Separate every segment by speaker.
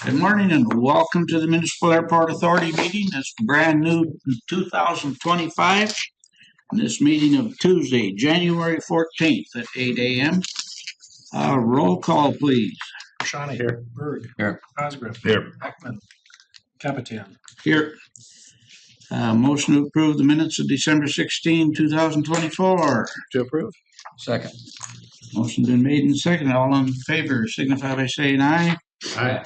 Speaker 1: Good morning and welcome to the Municipal Airport Authority meeting. It's brand new 2025. This meeting of Tuesday, January 14th at 8 a.m. Roll call, please.
Speaker 2: Shawnee here. Berg.
Speaker 3: Here.
Speaker 2: Cosgrove.
Speaker 3: Here.
Speaker 2: Heckman. Capitian.
Speaker 1: Here. Motion to approve the minutes of December 16, 2024.
Speaker 2: To approve.
Speaker 3: Second.
Speaker 1: Motion's been made and seconded. All in favor signify by saying aye.
Speaker 2: Aye.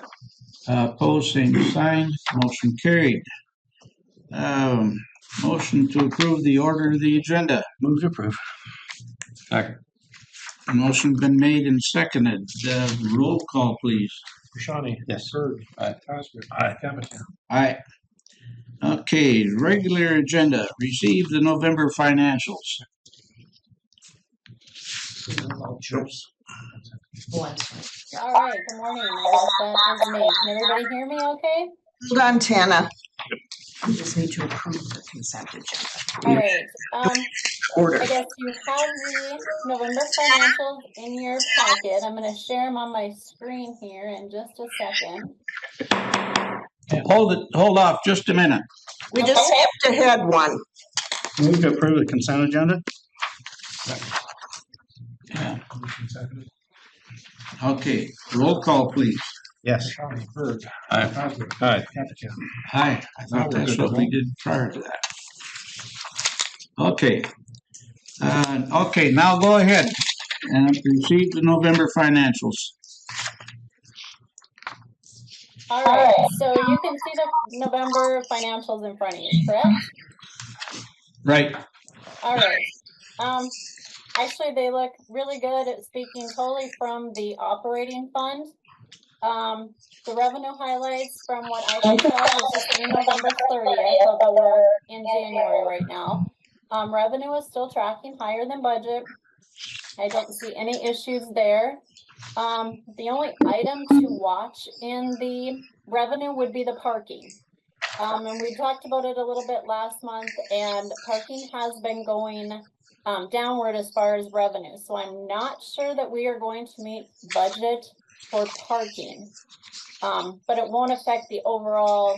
Speaker 1: Opposed, same sign. Motion carried. Motion to approve the order of the agenda.
Speaker 2: Move to approve.
Speaker 3: Second.
Speaker 1: Motion's been made and seconded. Roll call, please.
Speaker 2: Shawnee.
Speaker 3: Yes.
Speaker 2: Berg.
Speaker 3: Aye.
Speaker 2: Cosgrove. Aye. Capitian.
Speaker 1: Aye. Okay, regular agenda. Receive the November financials.
Speaker 4: All right, good morning. I guess that is me. Can everybody hear me okay?
Speaker 5: Hold on, Tana. We just need to approve the consent agenda.
Speaker 4: All right.
Speaker 5: Order.
Speaker 4: I guess you have the November financials in your packet. I'm going to share them on my screen here in just a second.
Speaker 1: Hold off just a minute.
Speaker 5: We just have to head one.
Speaker 2: Move to approve the consent agenda.
Speaker 1: Yeah. Okay, roll call, please.
Speaker 2: Yes. Shawnee. Berg.
Speaker 3: Aye.
Speaker 2: Cosgrove.
Speaker 3: Aye.
Speaker 2: Capitian.
Speaker 1: Aye. I thought that's what we did prior to that. Okay. Okay, now go ahead and receive the November financials.
Speaker 4: All right, so you can see the November financials in front of you, correct?
Speaker 1: Right.
Speaker 4: All right. Actually, they look really good at speaking totally from the operating fund. The revenue highlights from what I can tell is just in November 30th, although we're in January right now. Revenue is still tracking higher than budget. I don't see any issues there. The only item to watch in the revenue would be the parking. And we talked about it a little bit last month, and parking has been going downward as far as revenue. So I'm not sure that we are going to meet budget for parking, but it won't affect the overall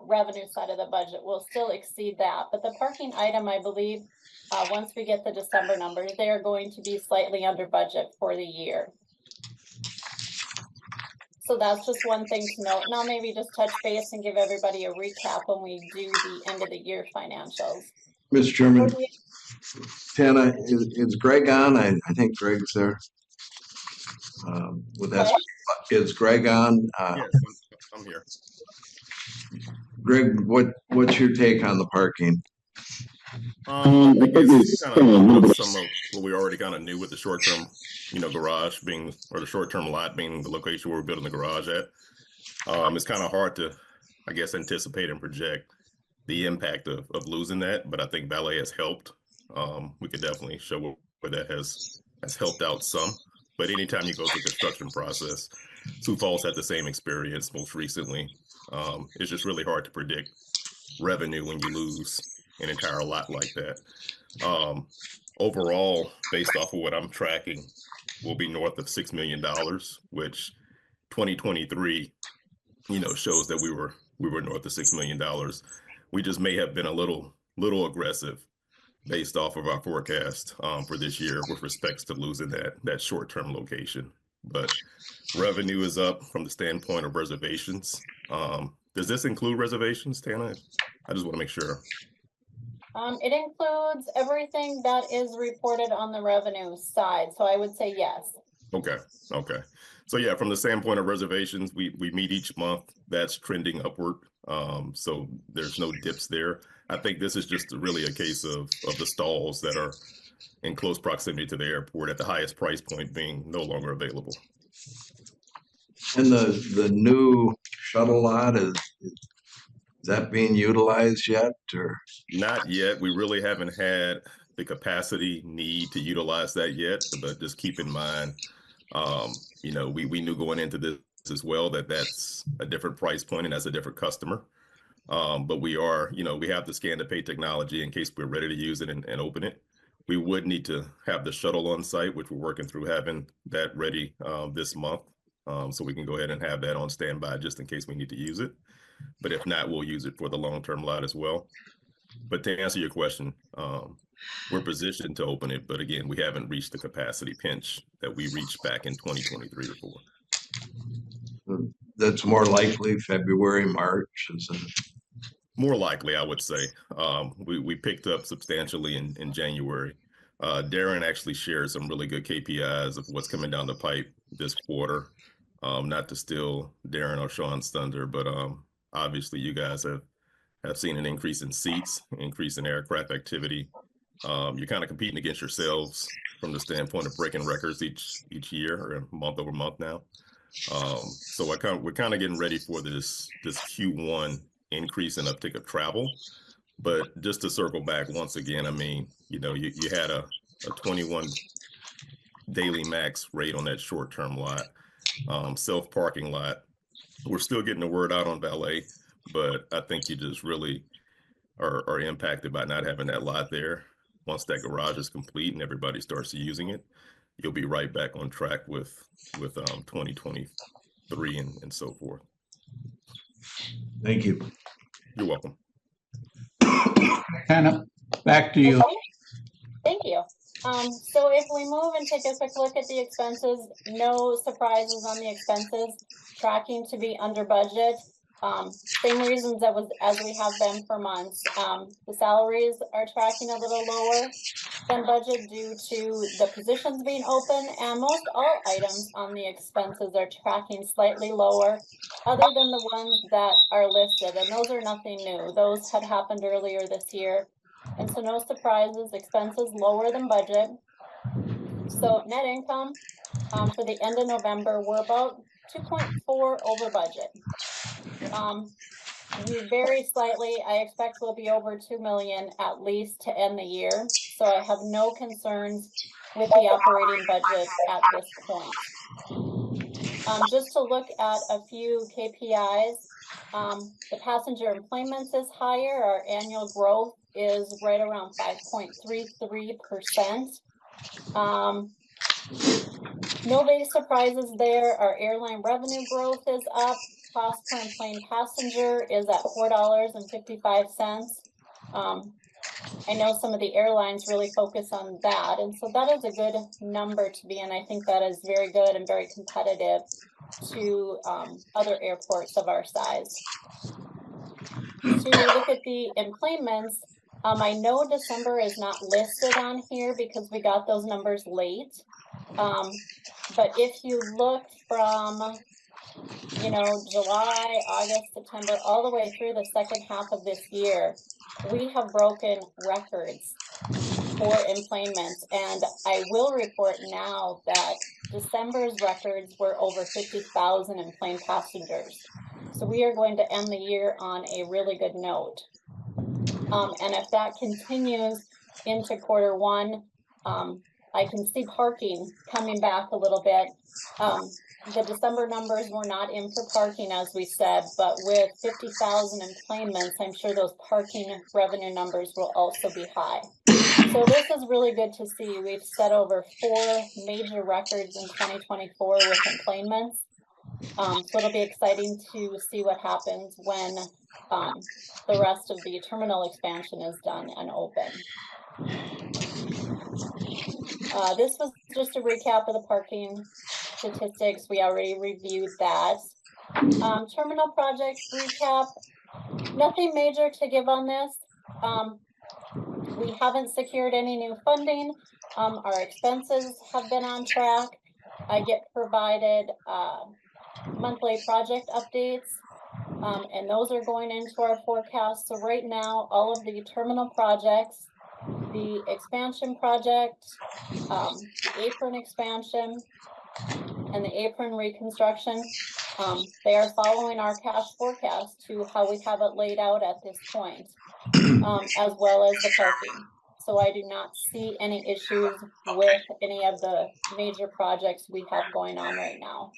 Speaker 4: revenue side of the budget. We'll still exceed that. But the parking item, I believe, once we get the December numbers, they are going to be slightly under budget for the year. So that's just one thing to note. Now maybe just touch base and give everybody a recap when we do the end of the year financials.
Speaker 6: Mr. Chairman, Tana, is Greg on? I think Greg's there. With that, is Greg on?
Speaker 7: Yes, I'm here.
Speaker 6: Greg, what's your take on the parking?
Speaker 7: I think it's kind of some of what we already kind of knew with the short-term, garage being, or the short-term lot being the location where we're building the garage at. It's kind of hard to, I guess, anticipate and project the impact of losing that, but I think Valet has helped. We could definitely show where that has helped out some. But anytime you go through the construction process, Sioux Falls had the same experience most recently. It's just really hard to predict revenue when you lose an entire lot like that. Overall, based off of what I'm tracking, will be north of $6 million, which 2023, shows that we were north of $6 million. We just may have been a little aggressive based off of our forecast for this year with respects to losing that short-term location. But revenue is up from the standpoint of reservations. Does this include reservations, Tana? I just want to make sure.
Speaker 4: It includes everything that is reported on the revenue side. So I would say yes. Okay.
Speaker 7: So yeah, from the standpoint of reservations, we meet each month. That's trending upward. So there's no dips there. I think this is just really a case of the stalls that are in close proximity to the airport at the highest price point being no longer available.
Speaker 6: And the new shuttle lot, is that being utilized yet, or?
Speaker 7: Not yet. We really haven't had the capacity need to utilize that yet, but just keep in mind, we knew going into this as well that that's a different price point and that's a different customer. But we are, we have the scan to pay technology in case we're ready to use it and open it. We would need to have the shuttle on site, which we're working through having that ready this month. So we can go ahead and have that on standby just in case we need to use it. But if not, we'll use it for the long-term lot as well. But to answer your question, we're positioned to open it, but again, we haven't reached the capacity pinch that we reached back in 2023 or 4.
Speaker 6: That's more likely February, March, isn't it?
Speaker 7: More likely, I would say. We picked up substantially in January. Darren actually shared some really good KPIs of what's coming down the pipe this quarter. Not to steal Darren or Sean's thunder, but obviously you guys have seen an increase in seats, increase in aircraft activity. You're kind of competing against yourselves from the standpoint of breaking records each year or month over month now. So we're kind of getting ready for this Q1 increase in uptick of travel. But just to circle back once again, I mean, you had a 21 daily max rate on that short-term lot, self-parking lot. We're still getting the word out on valet, but I think you just really are impacted by not having that lot there. Once that garage is complete and everybody starts using it, you'll be right back on track with 2023 and so forth.
Speaker 6: Thank you.
Speaker 7: You're welcome.
Speaker 1: Hannah, back to you.
Speaker 4: Okay. Thank you. So if we move and take a quick look at the expenses, no surprises on the expenses, tracking to be under budget. Same reasons as we have been for months. The salaries are tracking a little lower than budget due to the positions being open, and most all items on the expenses are tracking slightly lower, other than the ones that are listed, and those are nothing new. Those had happened earlier this year, and so no surprises. Expenses lower than budget. So net income for the end of November, we're about 2.4 over budget. We vary slightly. I expect we'll be over 2 million at least to end the year. So I have no concerns with the operating budget at this point. Just to look at a few KPIs, the passenger employments is higher. Our annual growth is right around 5.33%. No big surprises there. Our airline revenue growth is up. Cost per enplaned passenger is at $4.55. I know some of the airlines really focus on that, and so that is a good number to be in. I think that is very good and very competitive to other airports of our size. To look at the employments, I know December is not listed on here because we got those numbers late. But if you look from July, August, September, all the way through the second half of this year, we have broken records for employments. And I will report now that December's records were over 50,000 enplaned passengers. So we are going to end the year on a really good note. And if that continues into quarter one, I can see parking coming back a little bit. The December numbers were not in for parking, as we said, but with 50,000 employments, I'm sure those parking revenue numbers will also be high. So this is really good to see. We've set over 4 major records in 2024 with employments. So it'll be exciting to see what happens when the rest of the terminal expansion is done and open. This was just a recap of the parking statistics. We already reviewed that. Terminal projects recap. Nothing major to give on this. We haven't secured any new funding. Our expenses have been on track. I get provided monthly project updates, and those are going into our forecast. So right now, all of the terminal projects, the expansion project, the apron expansion, and the apron reconstruction, they are following our cash forecast to how we have it laid out at this point, as well as the parking. So I do not see any issues with any of the major projects we have going on right now.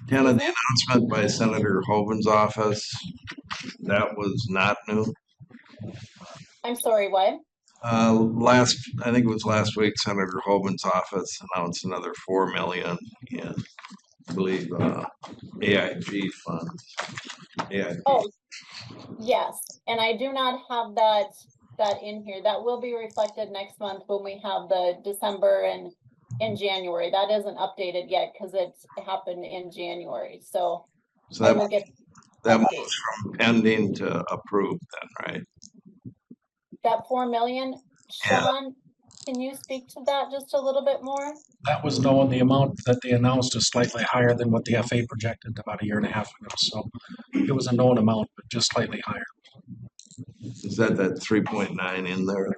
Speaker 6: Hannah, the announcement by Senator Hoeven's office, that was not new.
Speaker 4: I'm sorry, what?
Speaker 6: I think it was last week, Senator Hoban's office announced another 4 million in, I believe, AIG funds. AIG.
Speaker 4: Oh, yes, and I do not have that in here. That will be reflected next month when we have the December and in January. That isn't updated yet because it happened in January, so
Speaker 6: So
Speaker 4: I
Speaker 6: that,
Speaker 4: will get
Speaker 6: that
Speaker 4: updates.
Speaker 6: moves from pending to approved then, right?
Speaker 4: That 4 million, Sean, can you speak to that just a little bit more?
Speaker 2: That was known, the amount that they announced is slightly higher than what the FA projected about a year and a half ago. So it was a known amount, but just slightly higher.
Speaker 6: Is that 3.9 in there?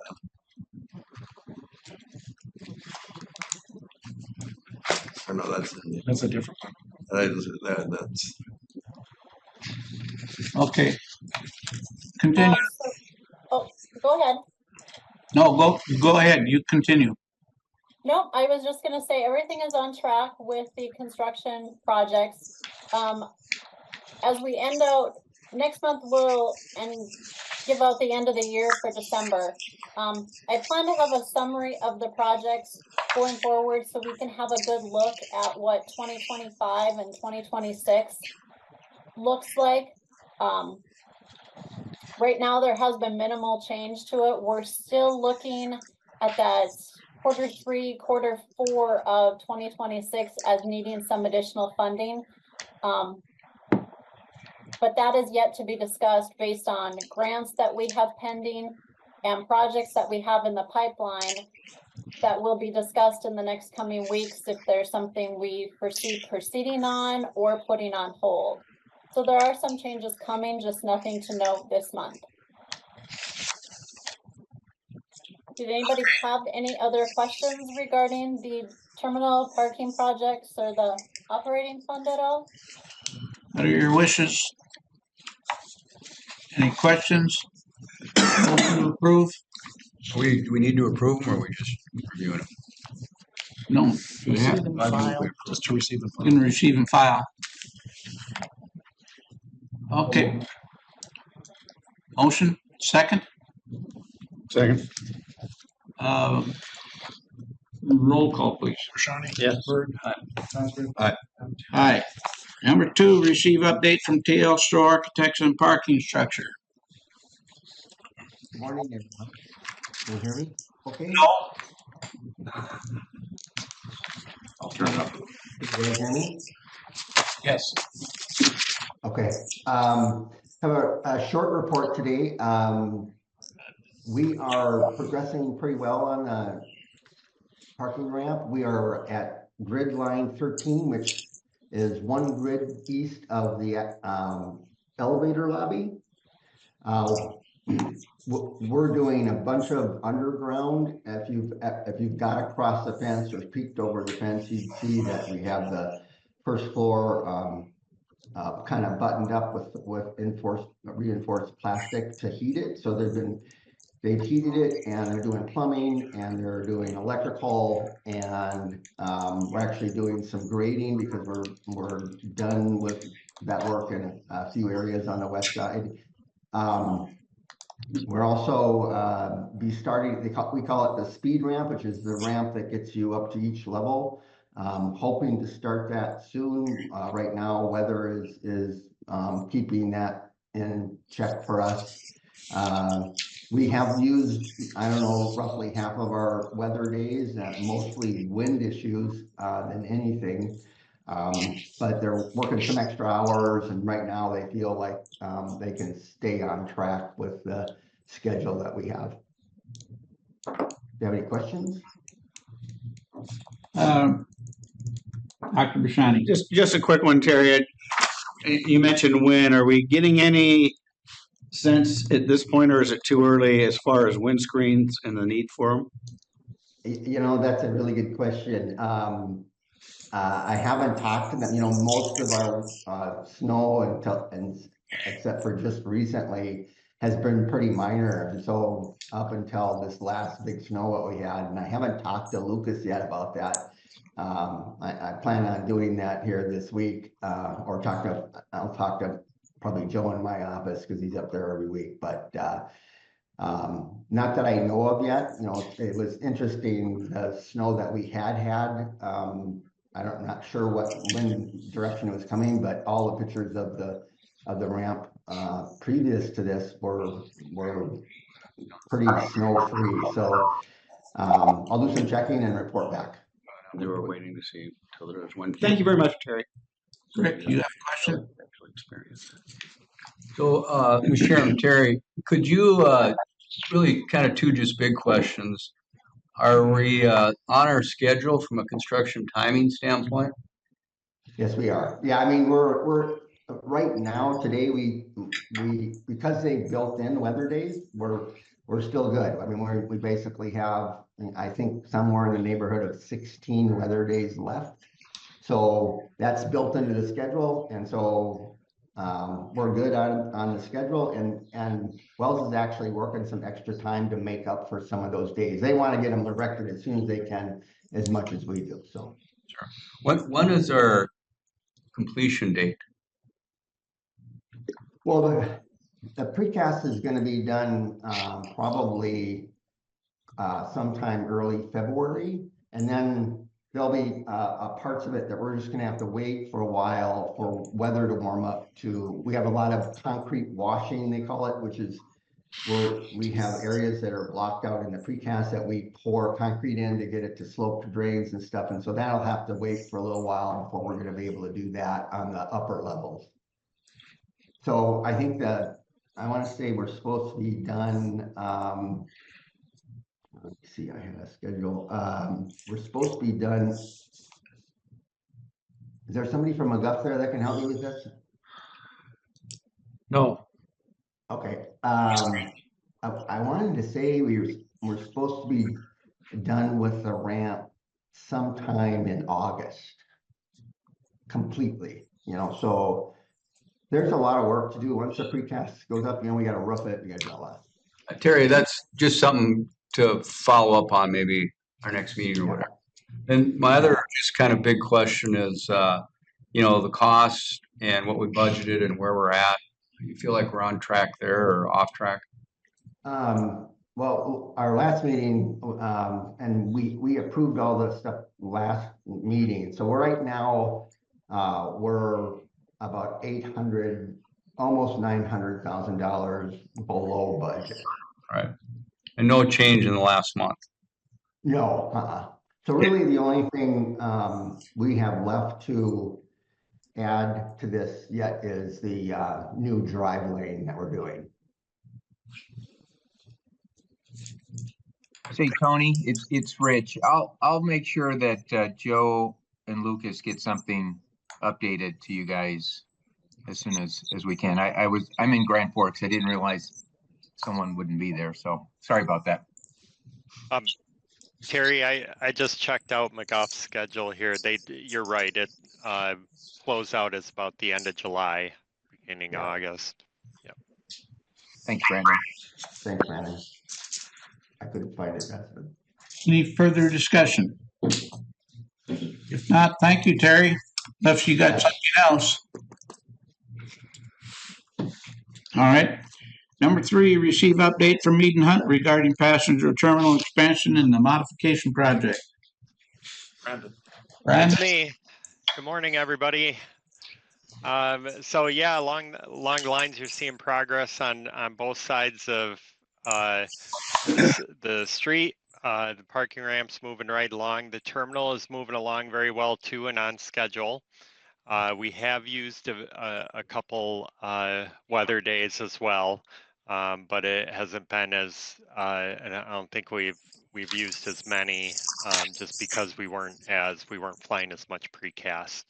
Speaker 6: Or no, that's in the,
Speaker 2: That's a different one.
Speaker 6: that's
Speaker 1: Okay. Continue.
Speaker 4: Oh, go ahead.
Speaker 1: No, go ahead. You continue.
Speaker 4: No, I was just gonna say, everything is on track with the construction projects. As we end out, next month we'll give out the end of the year for December. I plan to have a summary of the projects going forward so we can have a good look at what 2025 and 2026 looks like. Right now, there has been minimal change to it. We're still looking at that Q3, Q4 of 2026 as needing some additional funding. But that is yet to be discussed based on grants that we have pending and projects that we have in the pipeline that will be discussed in the next coming weeks if there's something we foresee proceeding on or putting on hold. So there are some changes coming, just nothing to note this month. Did anybody have any other questions regarding the terminal parking projects or the operating fund at all?
Speaker 1: What are your wishes? Any questions? Motion to approve?
Speaker 3: Do we need to approve them or are we just reviewing them?
Speaker 1: No,
Speaker 2: Receive and file, just to receive and
Speaker 1: you
Speaker 2: file.
Speaker 1: can receive and file. Okay. Motion, second?
Speaker 2: Second.
Speaker 1: Roll call, please.
Speaker 2: Shawnee?
Speaker 3: Yes.
Speaker 2: Bird?
Speaker 3: Aye.
Speaker 2: Johnson?
Speaker 1: Aye. Number 2, receive update from TL Store Architects and Parking Structure.
Speaker 8: Good morning, everyone. Can you hear me? Okay.
Speaker 1: I'll turn it up.
Speaker 8: Can you guys hear me?
Speaker 2: Yes.
Speaker 8: Okay. Have a short report today. We are progressing pretty well on the parking ramp. We are at grid line 13, which is 1 grid east of the elevator lobby. We're doing a bunch of underground. If you've got across the fence or peeked over the fence, you'd see that we have the first floor kind of buttoned up with reinforced plastic to heat it. So they've heated it and they're doing plumbing and they're doing electrical and we're actually doing some grading because we're done with that work in a few areas on the west side. We're also be starting, we call it the speed ramp, which is the ramp that gets you up to each level. Hoping to start that soon. Right now, weather is keeping that in check for us. We have used, I don't know, roughly half of our weather days, mostly wind issues than anything. But they're working some extra hours, and right now they feel like they can stay on track with the schedule that we have. Do you have any questions?
Speaker 1: Dr. Bashani.
Speaker 9: Just a quick one, Terry. You mentioned wind. Are we getting any sense at this point, or is it too early as far as windscreens and the need for them?
Speaker 8: You know, that's a really good question. I haven't talked to them. You know, most of our snow and except for just recently has been pretty minor. And so up until this last big snow that we had, and I haven't talked to Lucas yet about that. I plan on doing that here this week, or I'll talk to probably Joe in my office because he's up there every week. But Not that I know of yet, it was interesting, the snow that we had. I'm not sure what wind direction it was coming, but all the pictures of the ramp, previous to this were pretty snow-free. So, I'll do some checking and report back.
Speaker 9: They were waiting to see until there was wind. Thank you very much, Terry.
Speaker 1: Rick, you have a question?
Speaker 9: Actual experience.
Speaker 10: So, Mr. Chairman, Terry, could you, really kind of two just big questions. Are we, on our schedule from a construction timing standpoint?
Speaker 8: Yes, we are. Yeah, I mean, we're right now, today, we because they built in weather days, we're still good. I mean, we basically have, I think, somewhere in the neighborhood of 16 weather days left. So that's built into the schedule, and so we're good on the schedule, and Wells is actually working some extra time to make up for some of those days. They want to get them erected as soon as they can, as much as we do, so.
Speaker 10: Sure. When is our completion date?
Speaker 8: Well, the precast is gonna be done probably sometime early February, and then there'll be parts of it that we're just gonna have to wait for a while for weather to warm up to. We have a lot of concrete washing, they call it, which is where we have areas that are blocked out in the precast that we pour concrete in to get it to slope to drains and stuff, and so that'll have to wait for a little while before we're gonna be able to do that on the upper levels. So I think that, I want to say we're supposed to be done, let me see, I had a schedule. We're supposed to be done. Is there somebody from McGuff there that can help me with this?
Speaker 10: No.
Speaker 8: Okay. I wanted to say we're supposed to be done with the ramp sometime in August. Completely, so there's a lot of work to do. Once the precast goes up, we got to roof it, we got to do all that.
Speaker 10: Terry, that's just something to follow up on maybe our next meeting or whatever. And my other just kind of big question is, the costs and what we budgeted and where we're at. You feel like we're on track there or off track?
Speaker 8: Well, our last meeting, and we approved all the stuff last meeting. So right now, we're about $800, almost $900,000 below budget.
Speaker 10: Right. And no change in the last month.
Speaker 8: No, So really the only thing we have left to add to this yet is the new drive lane that we're doing.
Speaker 11: Say, Tony, it's Rich. I'll make sure that Joe and Lucas get something updated to you guys as soon as we can. I'm in Grand Forks. I didn't realize someone wouldn't be there, so sorry about that.
Speaker 12: Terry, I just checked out McGuff's schedule here. You're right. It closeout is about the end of July, beginning of August. Yep.
Speaker 11: Thanks, Brandon.
Speaker 8: Thanks, Brandon. I couldn't find it. That's good.
Speaker 1: Any further discussion? If not, thank you, Terry. Unless you got something else. All right. Number 3, receive update from Eden Hunt regarding passenger terminal expansion and the modification project.
Speaker 2: Brandon.
Speaker 12: That's me. Good morning, everybody. So yeah, along the lines, you're seeing progress on both sides of the street. The parking ramp's moving right along. The terminal is moving along very well too and on schedule. We have used a couple weather days as well, but it hasn't been as, and I don't think we've used as many just because we weren't flying as much precast.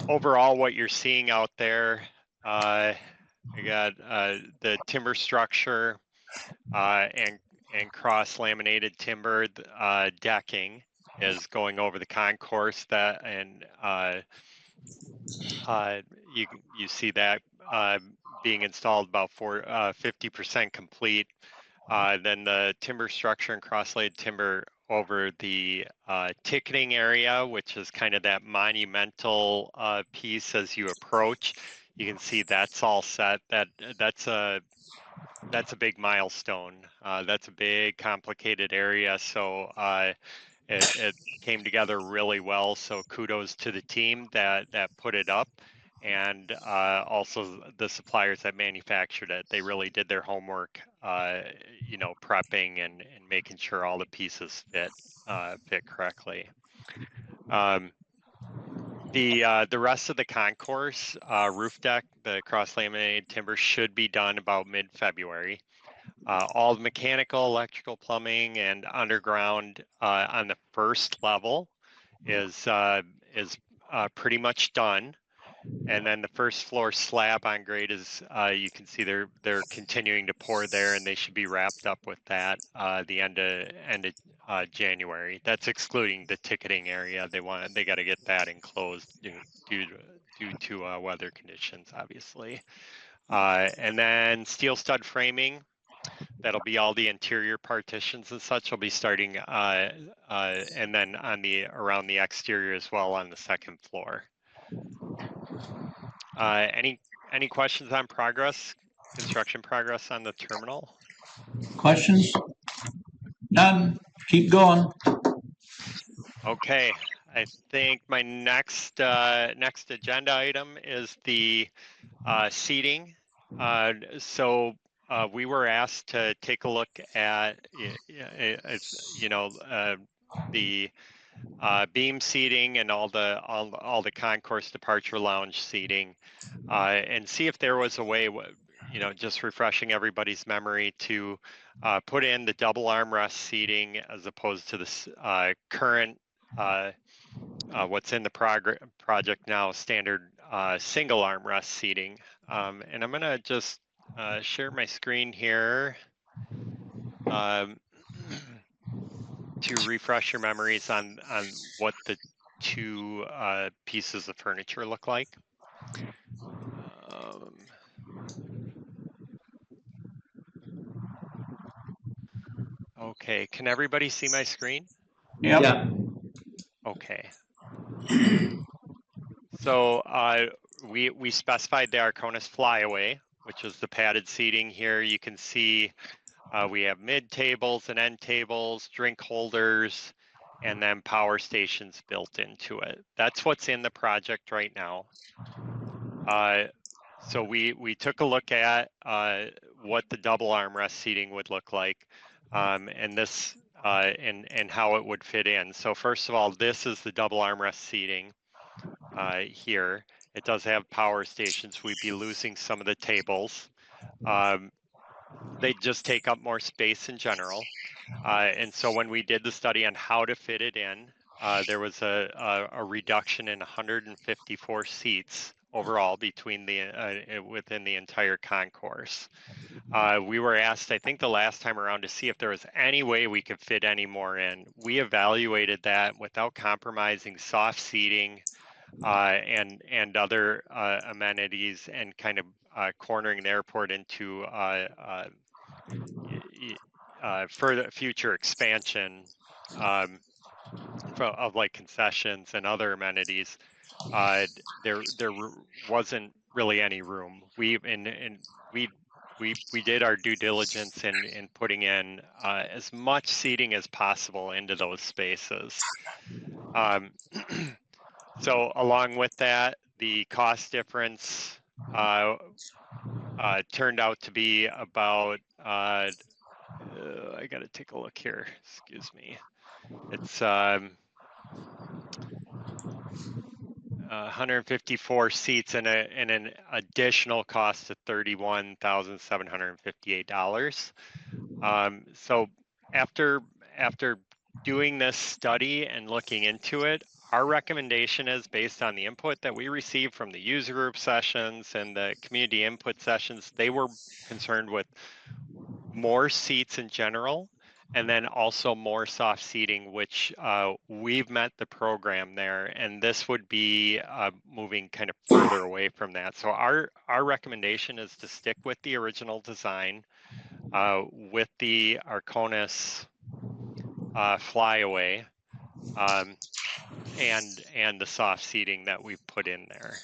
Speaker 12: Overall, what you're seeing out there, we got the timber structure and cross laminated timber decking is going over the concourse that, and you see that being installed about 50% complete. Then the timber structure and cross-laid timber over the ticketing area, which is kind of that monumental piece as you approach. You can see that's all set. That's a that's a big milestone. That's a big complicated area. So it came together really well. So kudos to the team that put it up, and also the suppliers that manufactured it. They really did their homework, prepping and making sure all the pieces fit correctly. The rest of the concourse, roof deck, the cross-laminated timber should be done about mid-February. All the mechanical, electrical, plumbing, and underground on the first level is pretty much done. And then the first floor slab on grade is, you can see they're continuing to pour there, and they should be wrapped up with that the end of January. That's excluding the ticketing area. They got to get that enclosed due to weather conditions, obviously. And then steel stud framing. That'll be all the interior partitions and such will be starting, and then around the exterior as well on the second floor. Any questions on construction progress on the terminal?
Speaker 1: Questions? None. Keep going.
Speaker 12: Okay, I think my next agenda item is the seating. So we were asked to take a look at the beam seating and all the concourse departure lounge seating, and see if there was a way, just refreshing everybody's memory, to put in the double armrest seating as opposed to the current what's in the project now, standard single armrest seating. And I'm gonna just share my screen here to refresh your memories on what the two pieces of furniture look like. Okay, can everybody see my screen?
Speaker 1: Yep.
Speaker 9: Yeah.
Speaker 12: Okay. So we specified the Arconis Flyaway, which is the padded seating here. You can see we have mid tables and end tables, drink holders, and then power stations built into it. That's what's in the project right now. So we took a look at what the double armrest seating would look like, and this and how it would fit in. So first of all, this is the double armrest seating here. It does have power stations. We'd be losing some of the tables. They just take up more space in general. And so when we did the study on how to fit it in, there was a reduction in 154 seats overall between within the entire concourse. We were asked, I think the last time around, to see if there was any way we could fit any more in. We evaluated that without compromising soft seating and other amenities, and kind of cornering the airport into further future expansion of like concessions and other amenities. There wasn't really any room. We did our due diligence in putting in as much seating as possible into those spaces. So along with that, the cost difference turned out to be about, I got to take a look here, excuse me. It's 154 seats and an additional cost of $31,758. So after doing this study and looking into it, our recommendation is, based on the input that we received from the user group sessions and the community input sessions, they were concerned with more seats in general, and then also more soft seating, which we've met the program there, and this would be moving kind of further away from that. So our recommendation is to stick with the original design with the Arconis Flyaway, and the soft seating that we've put in there.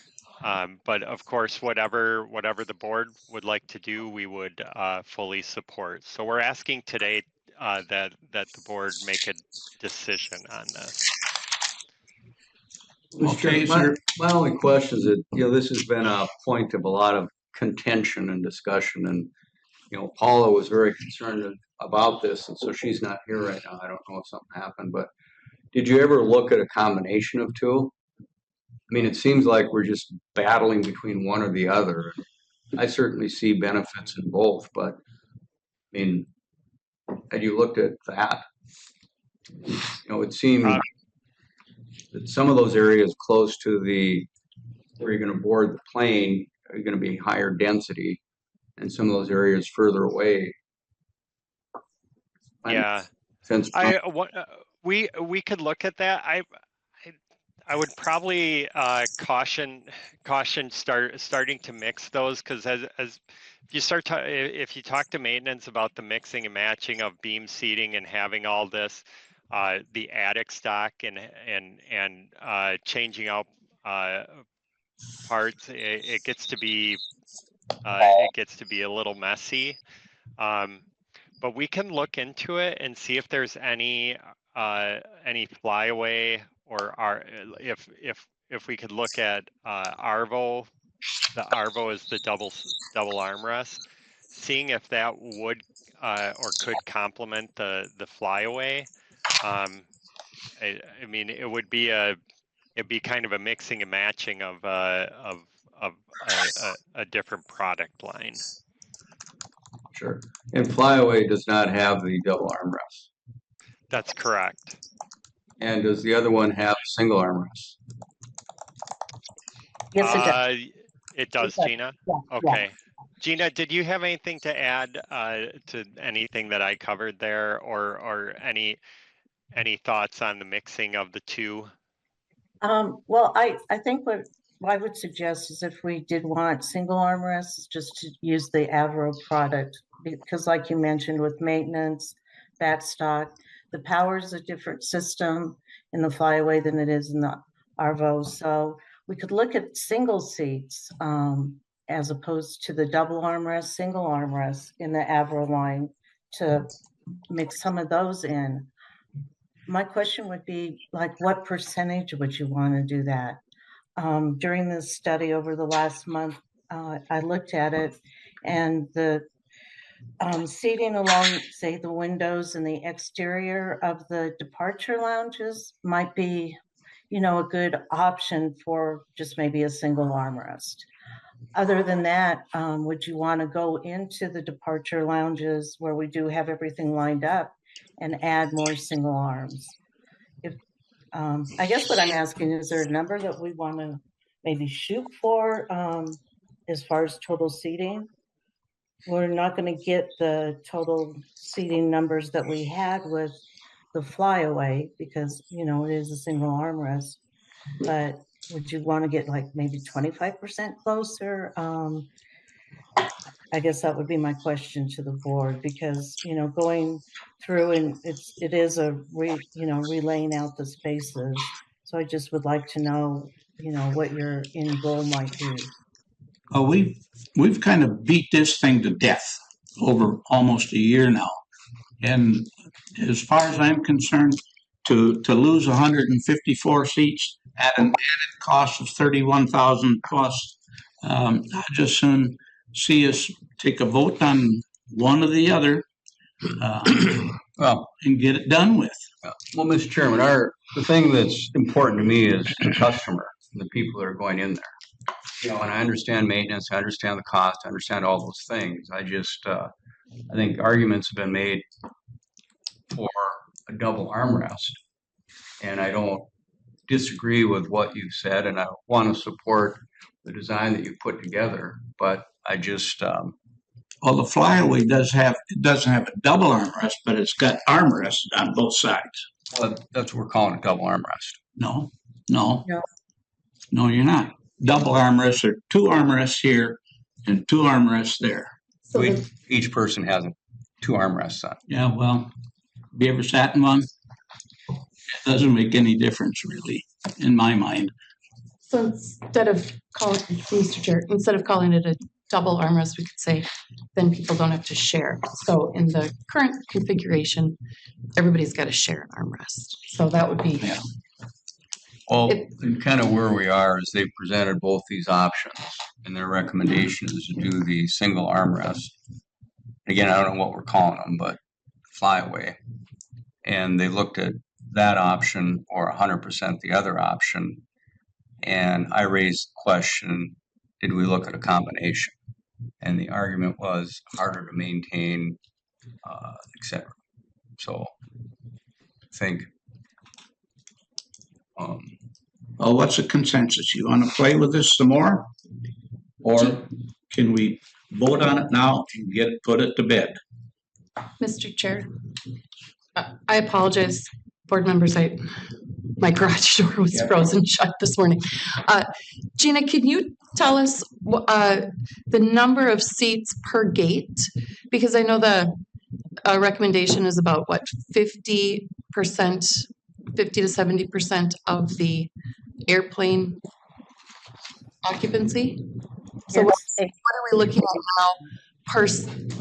Speaker 12: But of course, whatever the board would like to do, we would fully support. So we're asking today that the board make a decision on this.
Speaker 1: Okay,
Speaker 10: my,
Speaker 1: sir.
Speaker 10: my only question is that, this has been a point of a lot of contention and discussion, and, Paula was very concerned about this, and so she's not here right now. I don't know if something happened, but did you ever look at a combination of two? I mean, it seems like we're just battling between one or the other. I certainly see benefits in both, but I mean, had you looked at that? It seemed that some of those areas close to where you're going to board the plane are going to be higher density, and some of those areas further away.
Speaker 12: Yeah, we could look at that. I would probably caution starting to mix those, because as if you if you talk to maintenance about the mixing and matching of beam seating and having all this, the attic stock and changing out parts, it gets to be a little messy. But we can look into it and see if there's any flyaway, or if we could look at Arvo. The Arvo is the double armrest, seeing if that would or could complement the flyaway. I mean, it'd be kind of a mixing and matching of a different product line.
Speaker 10: Sure. And flyaway does not have the double armrest.
Speaker 12: That's correct.
Speaker 10: And does the other one have single armrest?
Speaker 5: Yes, it does.
Speaker 12: It does, Gina?
Speaker 5: Yeah,
Speaker 12: okay. Yeah. Gina, did you have anything to add to anything that I covered there, or any thoughts on the mixing of the two?
Speaker 5: Well, I think what I would suggest is, if we did want single armrests, just to use the Avro product, because like you mentioned, with maintenance, backstock, the power is a different system in the flyaway than it is in the Arvo. So we could look at single seats as opposed to the double armrest, single armrest in the Avro line, to mix some of those in. My question would be, like, what percentage would you want to do that? During this study over the last month, I looked at it, and the seating along, say, the windows and the exterior of the departure lounges might be, a good option for just maybe a single armrest. Other than that, would you want to go into the departure lounges where we do have everything lined up and add more single arms? I guess what I'm asking, is there a number that we want to maybe shoot for as far as total seating? We're not going to get the total seating numbers that we had with the flyaway, because, it is a single armrest. But would you want to get like maybe 25% closer? I guess that would be my question to the board, because, going through, and it is relaying out the spaces. So I just would like to know, what your end goal might be.
Speaker 1: Well, we've kind of beat this thing to death over almost a year now. And as far as I'm concerned, to lose 154 seats at an added cost of $31,000 plus, I'd just soon see us take a vote on one or the other, and get it done with.
Speaker 10: Well, Mr. Chairman, the thing that's important to me is the customer, the people that are going in there. And I understand maintenance, I understand the cost, I understand all those things. I just, I think arguments have been made for a double armrest, and I don't disagree with what you've said, and I want to support the design that you put together, but I just
Speaker 1: well, the flyaway doesn't have a double armrest, but it's got armrests on both sides.
Speaker 10: Well, that's what we're calling a double armrest.
Speaker 1: No, you're not. Double armrests are two armrests here and two armrests there.
Speaker 10: So each person has two armrests on.
Speaker 1: Yeah, well, have you ever sat in one? It doesn't make any difference, really, in my mind.
Speaker 13: So instead of Mr. Chair, instead of calling it a double armrest, we could say, then people don't have to share. So in the current configuration, everybody's got to share an armrest. So that would be,
Speaker 10: Well,
Speaker 13: It-
Speaker 10: and kind of where we are is they presented both these options, and their recommendation is to do the single armrest. Again, I don't know what we're calling them, but flyaway. And they looked at that option or 100% the other option. And I raised the question, did we look at a combination? And the argument was harder to maintain, et cetera. So I think
Speaker 1: Well, what's the consensus? You want to play with this some more? Or can we vote on it now and put it to bed?
Speaker 13: Mr. Chair, I apologize, board members, my garage door was frozen shut this morning. Gina, can you tell us the number of seats per gate? Because I know the recommendation is about, what, 50%, 50 to 70% of the airplane occupancy? So what are we looking at now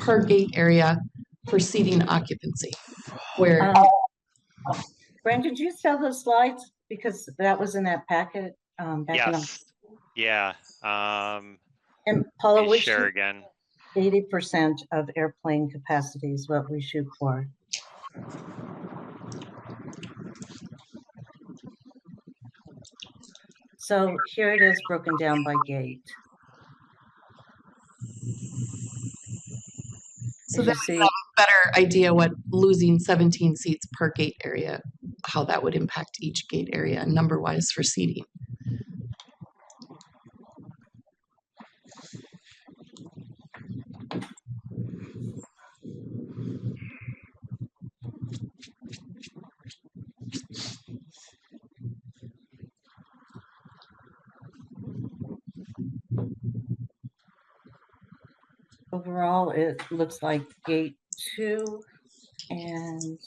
Speaker 13: per gate area for seating occupancy? Where
Speaker 5: Brandon, did you sell those slides? Because that was in that packet.
Speaker 12: Yes. Yeah.
Speaker 5: And Paula,
Speaker 12: we share again.
Speaker 5: 80% of airplane capacity is what we shoot for. So here it is broken down by gate.
Speaker 13: So that we have a better idea what losing 17 seats per gate area, how that would impact each gate area number-wise for seating.
Speaker 5: Overall, it looks like gate 2 and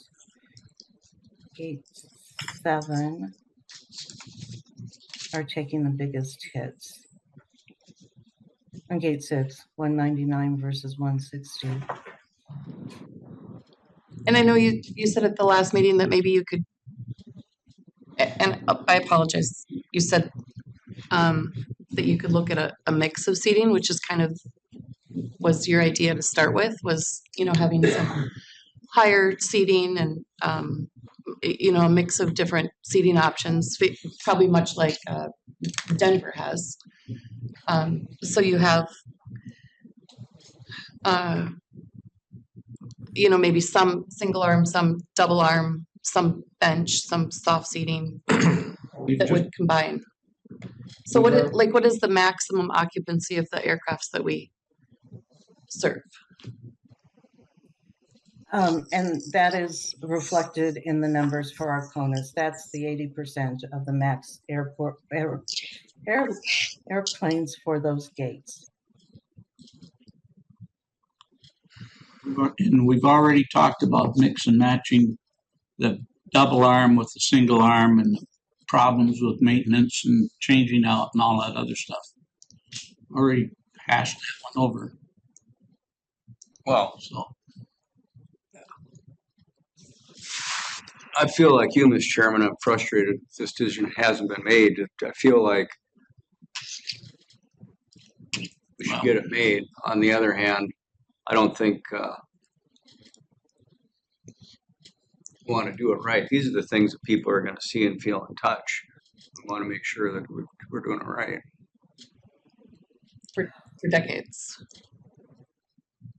Speaker 5: gate 7 are taking the biggest hits. And gate 6, 199 versus 160.
Speaker 13: And I know you said at the last meeting that maybe you could, and I apologize, you said that you could look at a mix of seating, which is kind of was your idea to start with, was, having some higher seating and, a mix of different seating options, probably much like Denver has. So you have, maybe some single arm, some double arm, some bench, some soft seating that would combine. So what is the maximum occupancy of the aircrafts that we serve?
Speaker 5: And that is reflected in the numbers for our CONUS. That's the 80% of the max airplanes for those gates.
Speaker 1: And we've already talked about mix and matching the double arm with the single arm and the problems with maintenance and changing out and all that other stuff. Already hashed that one over.
Speaker 10: well,
Speaker 1: So
Speaker 10: I feel like you, Mr. Chairman, I'm frustrated this decision hasn't been made. I feel like we should get it made. On the other hand, I don't think we want to do it right. These are the things that people are going to see and feel and touch. We want to make sure that we're doing it right.
Speaker 13: For decades,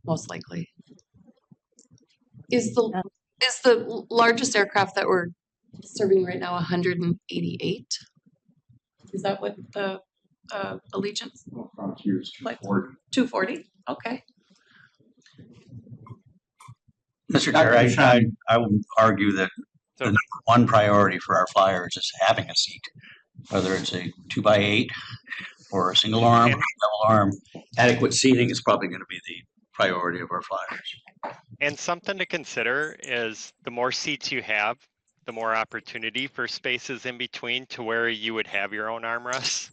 Speaker 13: most likely. Is the largest aircraft that we're serving right now 188? Is that what the Allegiance?
Speaker 2: Well, Frontier's 240.
Speaker 13: 240? Okay.
Speaker 14: Mr. Chair, I would argue that the number one priority for our flyers is having a seat, whether it's a 2x8 or a single arm, or double arm. Adequate seating is probably going to be the priority of our flyers.
Speaker 12: And something to consider is the more seats you have, the more opportunity for spaces in between to where you would have your own armrests.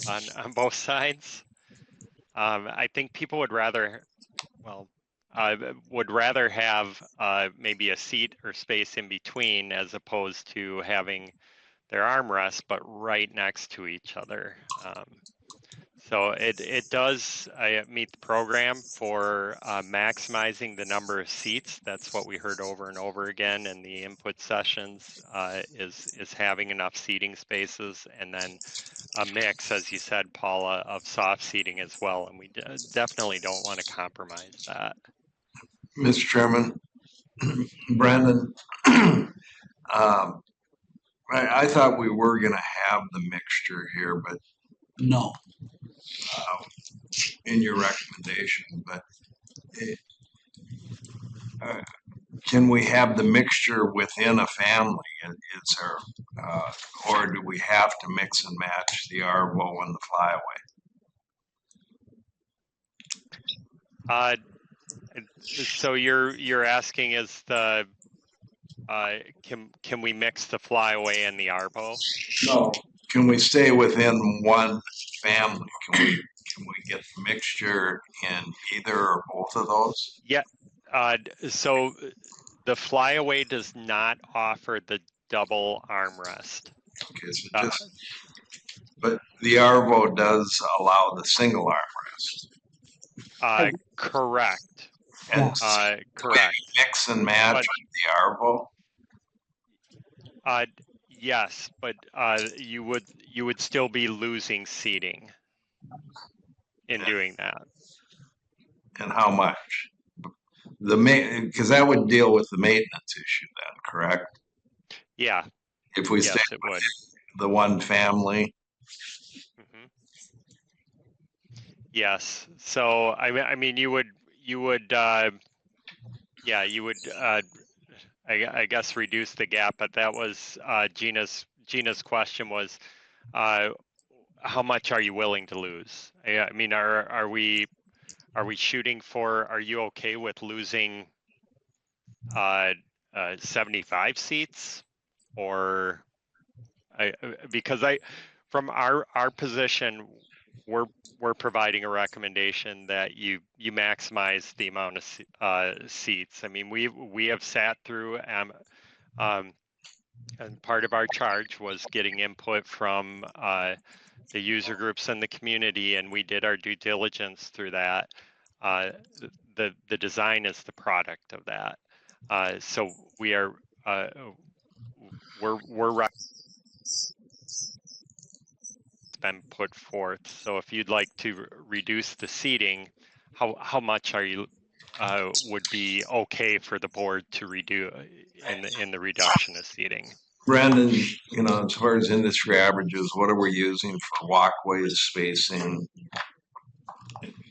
Speaker 12: on both sides. I think people would rather, well, would rather have maybe a seat or space in between as opposed to having their armrests but right next to each other. So it does meet the program for maximizing the number of seats. That's what we heard over and over again in the input sessions, is having enough seating spaces, and then a mix, as you said, Paula, of soft seating as well. And we definitely don't want to compromise that.
Speaker 6: Mr. Chairman, Brandon, I thought we were going to have the mixture here, but
Speaker 1: No.
Speaker 6: in your recommendation, but can we have the mixture within a family? Is there, or do we have to mix and match the Arvo and the Flyaway?
Speaker 12: So you're asking, is the can we mix the Flyaway and the Arvo?
Speaker 6: No. Can we stay within one family? Can we get the mixture in either or both of those?
Speaker 12: Yeah. So the Flyaway does not offer the double armrest.
Speaker 6: Okay, so but the Arvo does allow the single armrest.
Speaker 12: Correct.
Speaker 6: And
Speaker 12: correct.
Speaker 6: Mix and match with the Arvo.
Speaker 12: Yes, but you would still be losing seating in doing that.
Speaker 6: And how much? Because that would deal with the maintenance issue then, correct?
Speaker 12: Yeah.
Speaker 6: If we stay with the one family.
Speaker 12: Mm-hmm. Yes. So I mean you would yeah, you would I guess reduce the gap, but that was Gina's question was how much are you willing to lose? I mean, are we shooting for, are you okay with losing 75 seats? Or because from our position, we're providing a recommendation that you maximize the amount of seats. I mean, we have sat through and part of our charge was getting input from the user groups and the community, and we did our due diligence through that. The design is the product of that. So we are we're been put forth. So if you'd like to reduce the seating, how much are you would be okay for the board to redo in the reduction of seating?
Speaker 6: Brandon, you know, as far as industry averages, what are we using for walkways, spacing?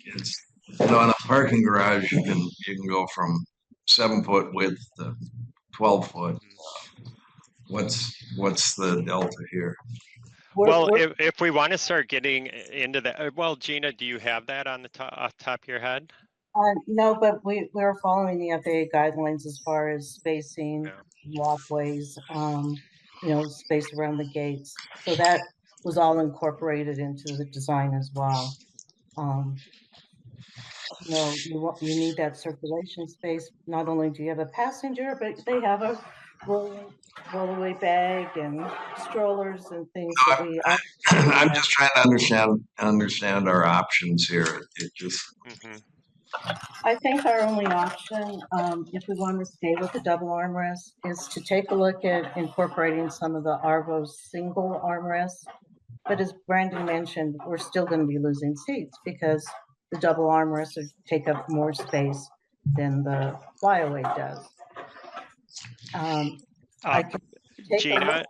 Speaker 6: It's, you know, in a parking garage, you can go from 7-foot width to 12-foot. What's the delta here?
Speaker 12: Well, if we want to start getting into that, well, Gina, do you have that on the off the top of your head?
Speaker 5: No, but we're following the FAA guidelines as far as spacing, walkways, you know, space around the gates. So that was all incorporated into the design as well. You know, you need that circulation space. Not only do you have a passenger, but they have a rollaway bag and strollers and things that we.
Speaker 6: I'm just trying to understand our options here. It just.
Speaker 12: Mm-hmm.
Speaker 5: I think our only option, if we want to stay with the double armrest, is to take a look at incorporating some of the Arvo's single armrests. But as Brandon mentioned, we're still going to be losing seats because the double armrests take up more space than the Flyaway does.
Speaker 12: Gina,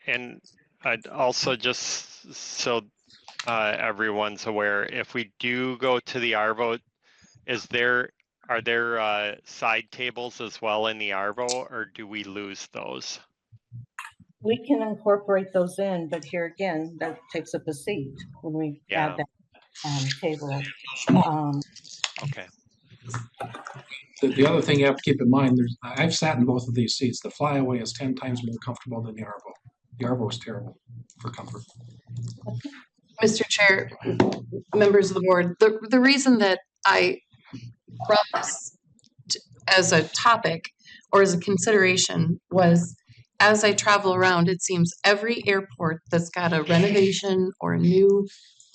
Speaker 12: and also just so everyone's aware, if we do go to the Arvo, are there side tables as well in the Arvo, or do we lose those?
Speaker 5: We can incorporate those in, but here again, that takes up a seat when we add that table.
Speaker 12: Okay.
Speaker 2: The other thing you have to keep in mind, I've sat in both of these seats. The Flyaway is 10 times more comfortable than the Arvo. The Arvo is terrible for comfort.
Speaker 13: Mr. Chair, members of the board, the reason that I brought this as a topic or as a consideration was as I travel around, it seems every airport that's got a renovation or a new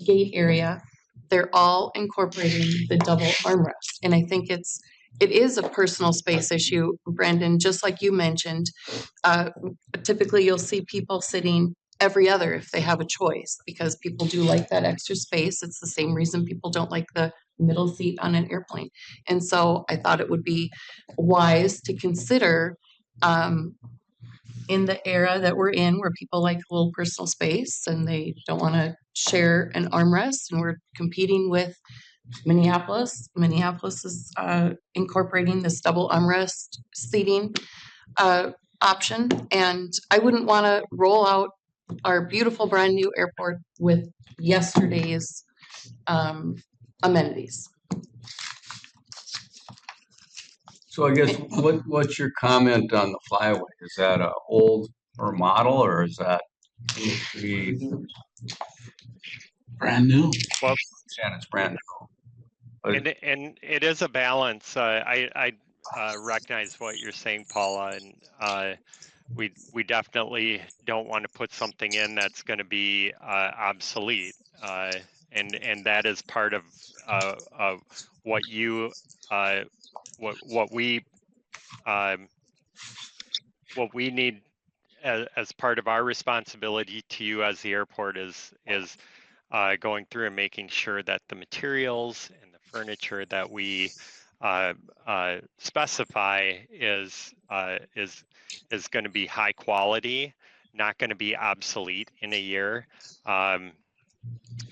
Speaker 13: gate area, they're all incorporating the double armrest. And I think it is a personal space issue, Brandon, just like you mentioned. Typically you'll see people sitting every other if they have a choice, because people do like that extra space. It's the same reason people don't like the middle seat on an airplane. And so I thought it would be wise to consider in the era that we're in, where people like a little personal space and they don't want to share an armrest, and we're competing with Minneapolis. Minneapolis is incorporating this double armrest seating option, and I wouldn't want to roll out our beautiful brand new airport with yesterday's amenities.
Speaker 10: So I guess what's your comment on the Flyaway? Is that a old or model, or is that industry?
Speaker 1: Brand new.
Speaker 12: Well,
Speaker 10: Yeah, it's brand new.
Speaker 12: and it is a balance. I recognize what you're saying, Paula, and we definitely don't want to put something in that's going to be obsolete, and that is part of what you what we need as part of our responsibility to you as the airport is going through and making sure that the materials and the furniture that we specify is going to be high quality, not going to be obsolete in a year, and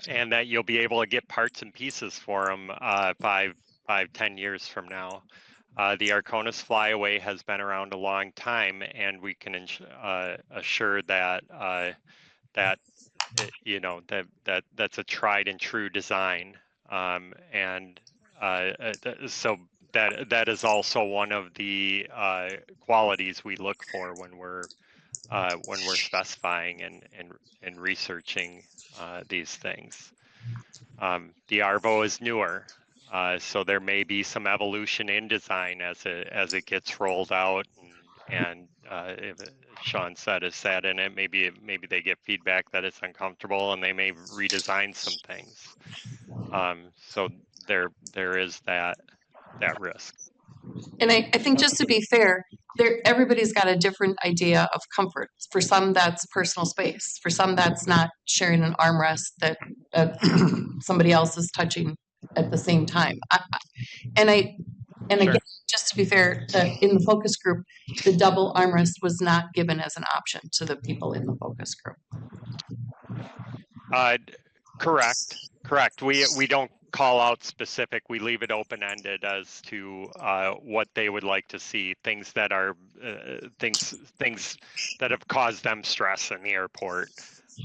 Speaker 12: that you'll be able to get parts and pieces for them 5-10 years from now. The Arcones Flyaway has been around a long time, and we can assure that that's a tried and true design, and so that is also one of the qualities we look for when we're specifying and researching these things. The Arvo is newer, so there may be some evolution in design as it gets rolled out, and if Sean said is sad in it, maybe they get feedback that it's uncomfortable and they may redesign some things. So there is that risk.
Speaker 13: And I think, just to be fair, everybody's got a different idea of comfort. For some, that's personal space. For some, that's not sharing an armrest that somebody else is touching at the same time. Again, just to be fair, in the focus group, the double armrest was not given as an option to the people in the focus group.
Speaker 12: Correct. We don't call out specific. We leave it open-ended as to what they would like to see. Things that are things that have caused them stress in the airport,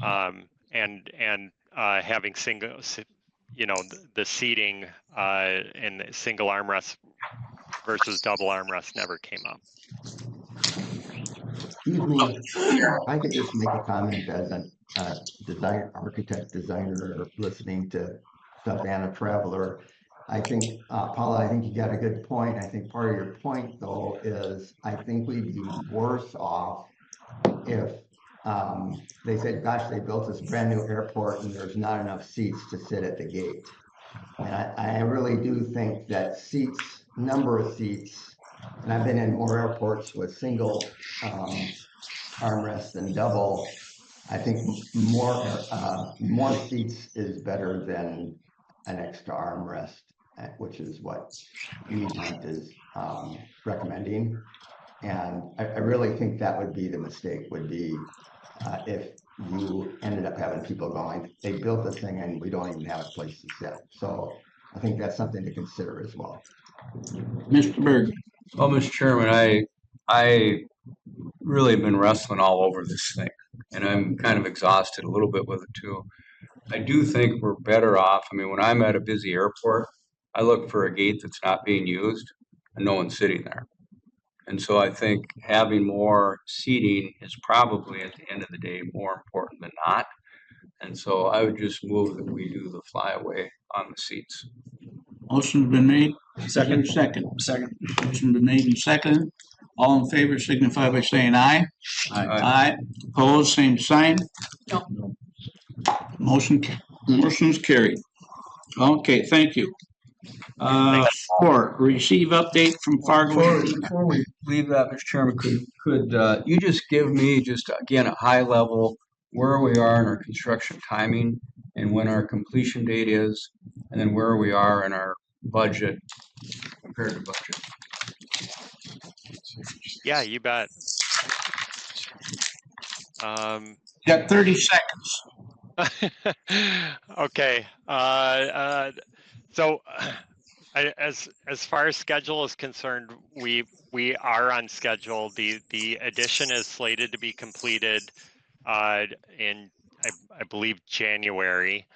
Speaker 12: and having single, the seating and the single armrest versus double armrest never came up.
Speaker 8: Excuse me, I could just make a comment as a designer listening to stuff and a traveler. I think, Paula, I think you got a good point. I think part of your point, though, is I think we'd be worse off if they said, gosh, they built this brand new airport and there's not enough seats to sit at the gate. And I really do think that number of seats, and I've been in more airports with single armrests than double. I think more seats is better than an extra armrest, which is what Hunt is recommending. And I really think that would be the mistake, would be if you ended up having people going, they built this thing and we don't even have a place to sit. So I think that's something to consider as well.
Speaker 1: Mr. Berg.
Speaker 10: Well, Mr. Chairman, I really have been wrestling all over this thing, and I'm kind of exhausted a little bit with it too. I do think we're better off. I mean, when I'm at a busy airport, I look for a gate that's not being used and no one's sitting there. And so I think having more seating is probably, at the end of the day, more important than not. And so I would just move that we do the flyaway on the seats.
Speaker 1: Motion's been made.
Speaker 9: Second.
Speaker 1: Second.
Speaker 9: Second.
Speaker 1: Motion been made and seconded. All in favor signify by saying aye. Aye. Opposed, same sign.
Speaker 13: No.
Speaker 1: Motion's carried. Okay, thank you. Four, receive update from Fargo.
Speaker 10: Before we leave that, Mr. Chairman, could you just give me just again a high level where we are in our construction timing and when our completion date is, and then where we are in our budget compared to budget?
Speaker 12: Yeah, you bet.
Speaker 1: Got 30 seconds.
Speaker 12: Okay. So as far as schedule is concerned, we are on schedule. The addition is slated to be completed in I believe January,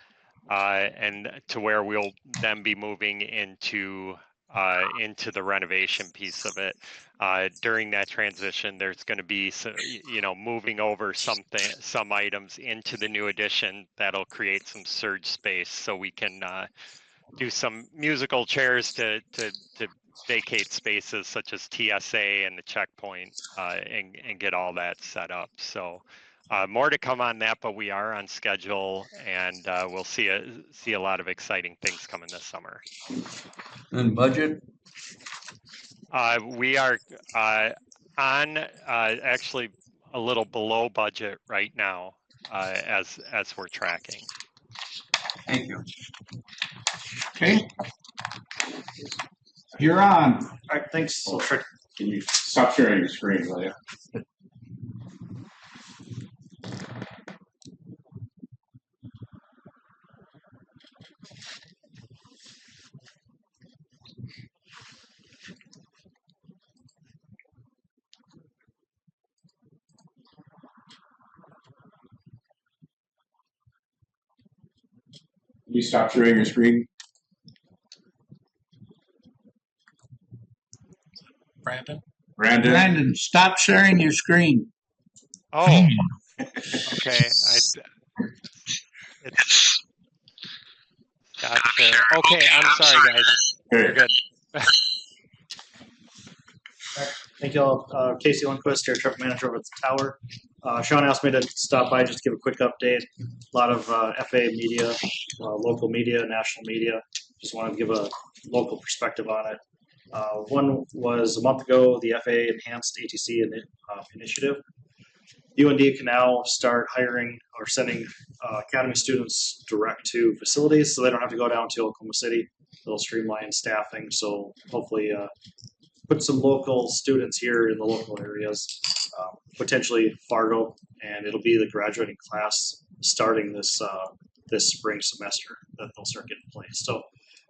Speaker 12: and to where we'll then be moving into the renovation piece of it. During that transition, there's going to be moving over some items into the new addition that'll create some surge space, so we can do some musical chairs to vacate spaces such as TSA and the checkpoint, and get all that set up. So more to come on that, but we are on schedule, and we'll see a lot of exciting things coming this summer.
Speaker 10: And budget?
Speaker 12: We are on actually a little below budget right now, as we're tracking.
Speaker 10: Thank you.
Speaker 1: Okay. You're on.
Speaker 15: All right, thanks. Can you stop sharing your screen, will you? Can you stop sharing your screen?
Speaker 1: Brandon, stop sharing your screen.
Speaker 12: Oh, okay. Gotcha. Okay, I'm sorry, guys. You're good.
Speaker 15: Thank you all. Casey Lundquist, Air Traffic Manager over at the tower. Sean asked me to stop by just to give a quick update. A lot of FAA media, local media, national media. Just wanted to give a local perspective on it. One was a month ago, the FAA enhanced ATC initiative. UND can now start hiring or sending academy students direct to facilities, so they don't have to go down to Oklahoma City. It'll streamline staffing, so hopefully put some local students here in the local areas, potentially Fargo, and it'll be the graduating class starting this spring semester that they'll start getting placed. So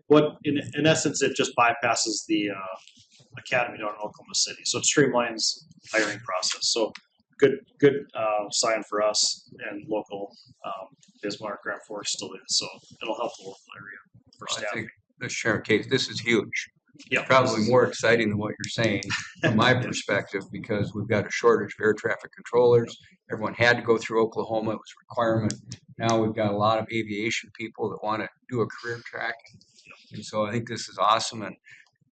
Speaker 15: what in essence, it just bypasses the academy down in Oklahoma City. So it streamlines hiring process. So good sign for us and local Bismarck, Grand Forks, Duluth. So it'll help the local area for staffing.
Speaker 10: I think this Sheriff Case, this is huge.
Speaker 15: Yeah,
Speaker 10: probably more exciting than what you're saying from my perspective, because we've got a shortage of air traffic controllers. Everyone had to go through Oklahoma. It was a requirement. Now we've got a lot of aviation people that want to do a career track. And so I think this is awesome. And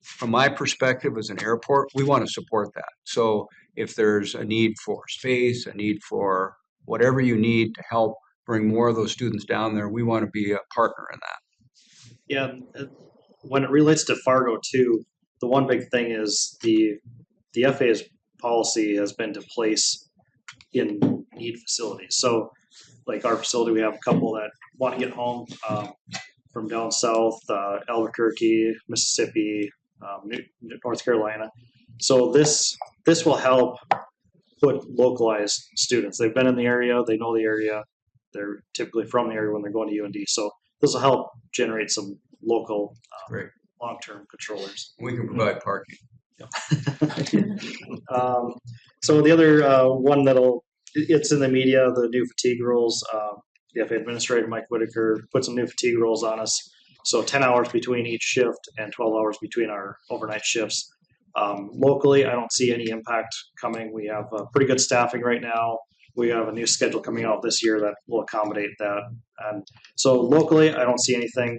Speaker 10: from my perspective as an airport, we want to support that. So if there's a need for space, a need for whatever you need to help bring more of those students down there, we want to be a partner in that.
Speaker 15: Yeah. When it relates to Fargo too, the one big thing is the FAA's policy has been to place in need facilities. So like our facility, we have a couple that want to get home from down south, Albuquerque, Mississippi, North Carolina. So this will help put localized students. They've been in the area, they know the area, they're typically from the area when they're going to UND. So this will help generate some local long-term controllers.
Speaker 10: We can provide parking.
Speaker 15: So the other one it's in the media, the new fatigue rules. The FAA Administrator Mike Whitaker put some new fatigue rules on us. So 10 hours between each shift and 12 hours between our overnight shifts. Locally, I don't see any impact coming. We have pretty good staffing right now. we have a new schedule coming out this year that will accommodate that. And so locally, I don't see anything.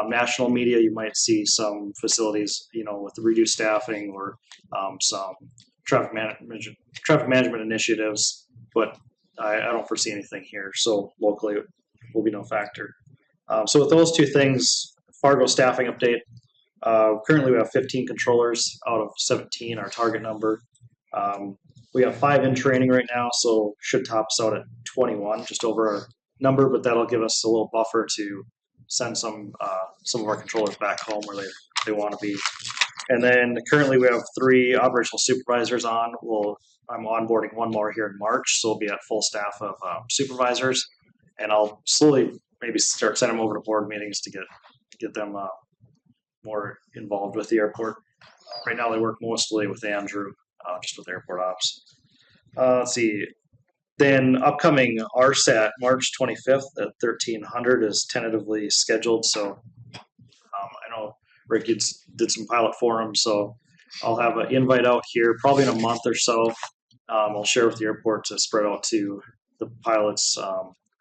Speaker 15: National media, you might see some facilities, with reduced staffing or some traffic management initiatives, but I don't foresee anything here. So locally, it will be no factor. So with those two things, Fargo staffing update. Currently, we have 15 controllers out of 17, our target number. We have 5 in training right now, so should top us out at 21, just over our number, but that'll give us a little buffer to send some of our controllers back home where they want to be. And then currently we have 3 operational supervisors on. I'm onboarding one more here in March, so we'll be at full staff of supervisors, and I'll slowly maybe start sending them over to board meetings to get them more involved with the airport. Right now they work mostly with Andrew, just with airport ops. Let's see. Then upcoming RSAT, March 25th at 1300 is tentatively scheduled. So I know Rick did some pilot forums, so I'll have an invite out here probably in a month or so. I'll share with the airport to spread out to the pilots,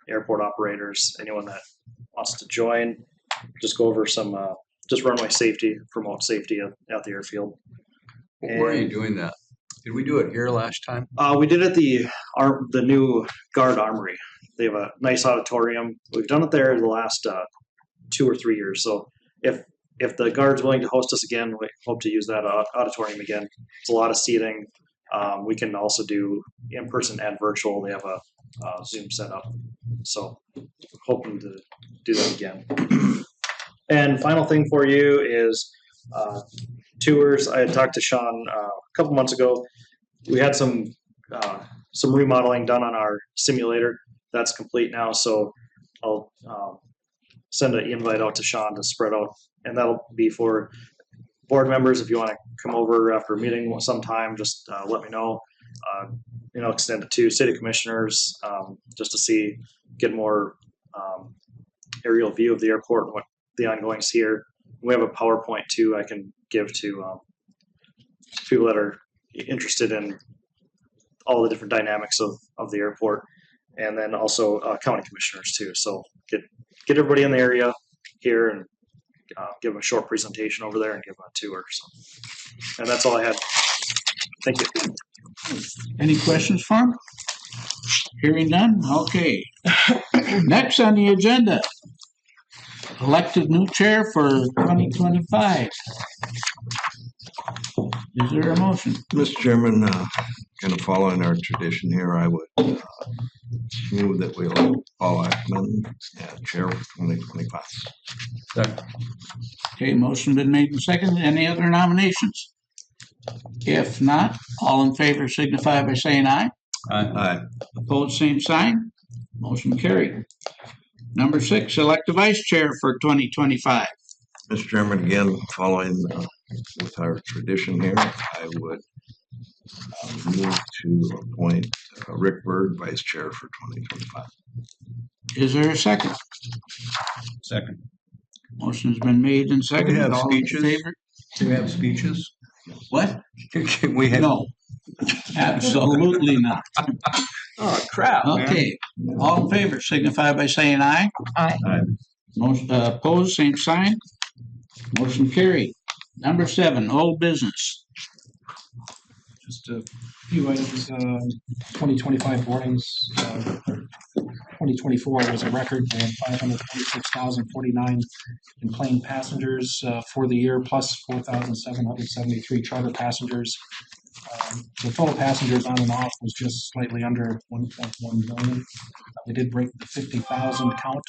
Speaker 15: airport operators, anyone that wants to join. Just go over some just runway safety, promote safety at the airfield.
Speaker 10: Where are you doing that? Did we do it here last time?
Speaker 15: We did it at the new Guard Armory. They have a nice auditorium. We've done it there the last 2 or 3 years. So if the Guard's willing to host us again, we hope to use that auditorium again. It's a lot of seating. We can also do in-person and virtual. They have a Zoom setup. So hoping to do that again. And final thing for you is tours. I had talked to Sean a couple months ago. We had some remodeling done on our simulator. That's complete now, so I'll send an invite out to Sean to spread out, and that'll be for board members. If you want to come over after a meeting sometime, just let me know. Extend it to city commissioners just to get more aerial view of the airport and what the ongoings here. We have a PowerPoint too I can give to people that are interested in all the different dynamics of the airport, and then also county commissioners too. So get everybody in the area here and give them a short presentation over there and give them a tour. So, and that's all I had. Thank you.
Speaker 1: Any questions for him? Hearing none? Okay. Next on the agenda, elected new chair for 2025. Is there a motion?
Speaker 6: Mr. Chairman, kind of following our tradition here, I would move that we elect Paul Ackman as chair for 2025.
Speaker 10: Second.
Speaker 1: Okay, motion been made and seconded. Any other nominations? If not, all in favor signify by saying aye.
Speaker 10: Aye.
Speaker 1: Opposed, same sign. Motion carried. Number 6, elect a vice chair for 2025.
Speaker 6: Mr. Chairman, again, following with our tradition here, I would move to appoint Rick Bird vice chair for 2025.
Speaker 1: Is there a second?
Speaker 14: Second.
Speaker 1: Motion's been made and seconded.
Speaker 14: have
Speaker 1: All in
Speaker 14: speeches?
Speaker 1: favor?
Speaker 14: Do we have speeches?
Speaker 1: What?
Speaker 14: We have.
Speaker 1: No, absolutely not.
Speaker 14: Oh, crap. man.
Speaker 1: Okay, all in favor signify by saying aye.
Speaker 13: Aye.
Speaker 1: Most opposed, same sign. Motion carried. Number 7, old business.
Speaker 2: Just a few items, 2025 boardings, 2024 was a record. We had 526,049 in plane passengers for the year, plus 4,773 charter passengers. The total passengers on and off was just slightly under 1.1 million. We did break the 50,000 count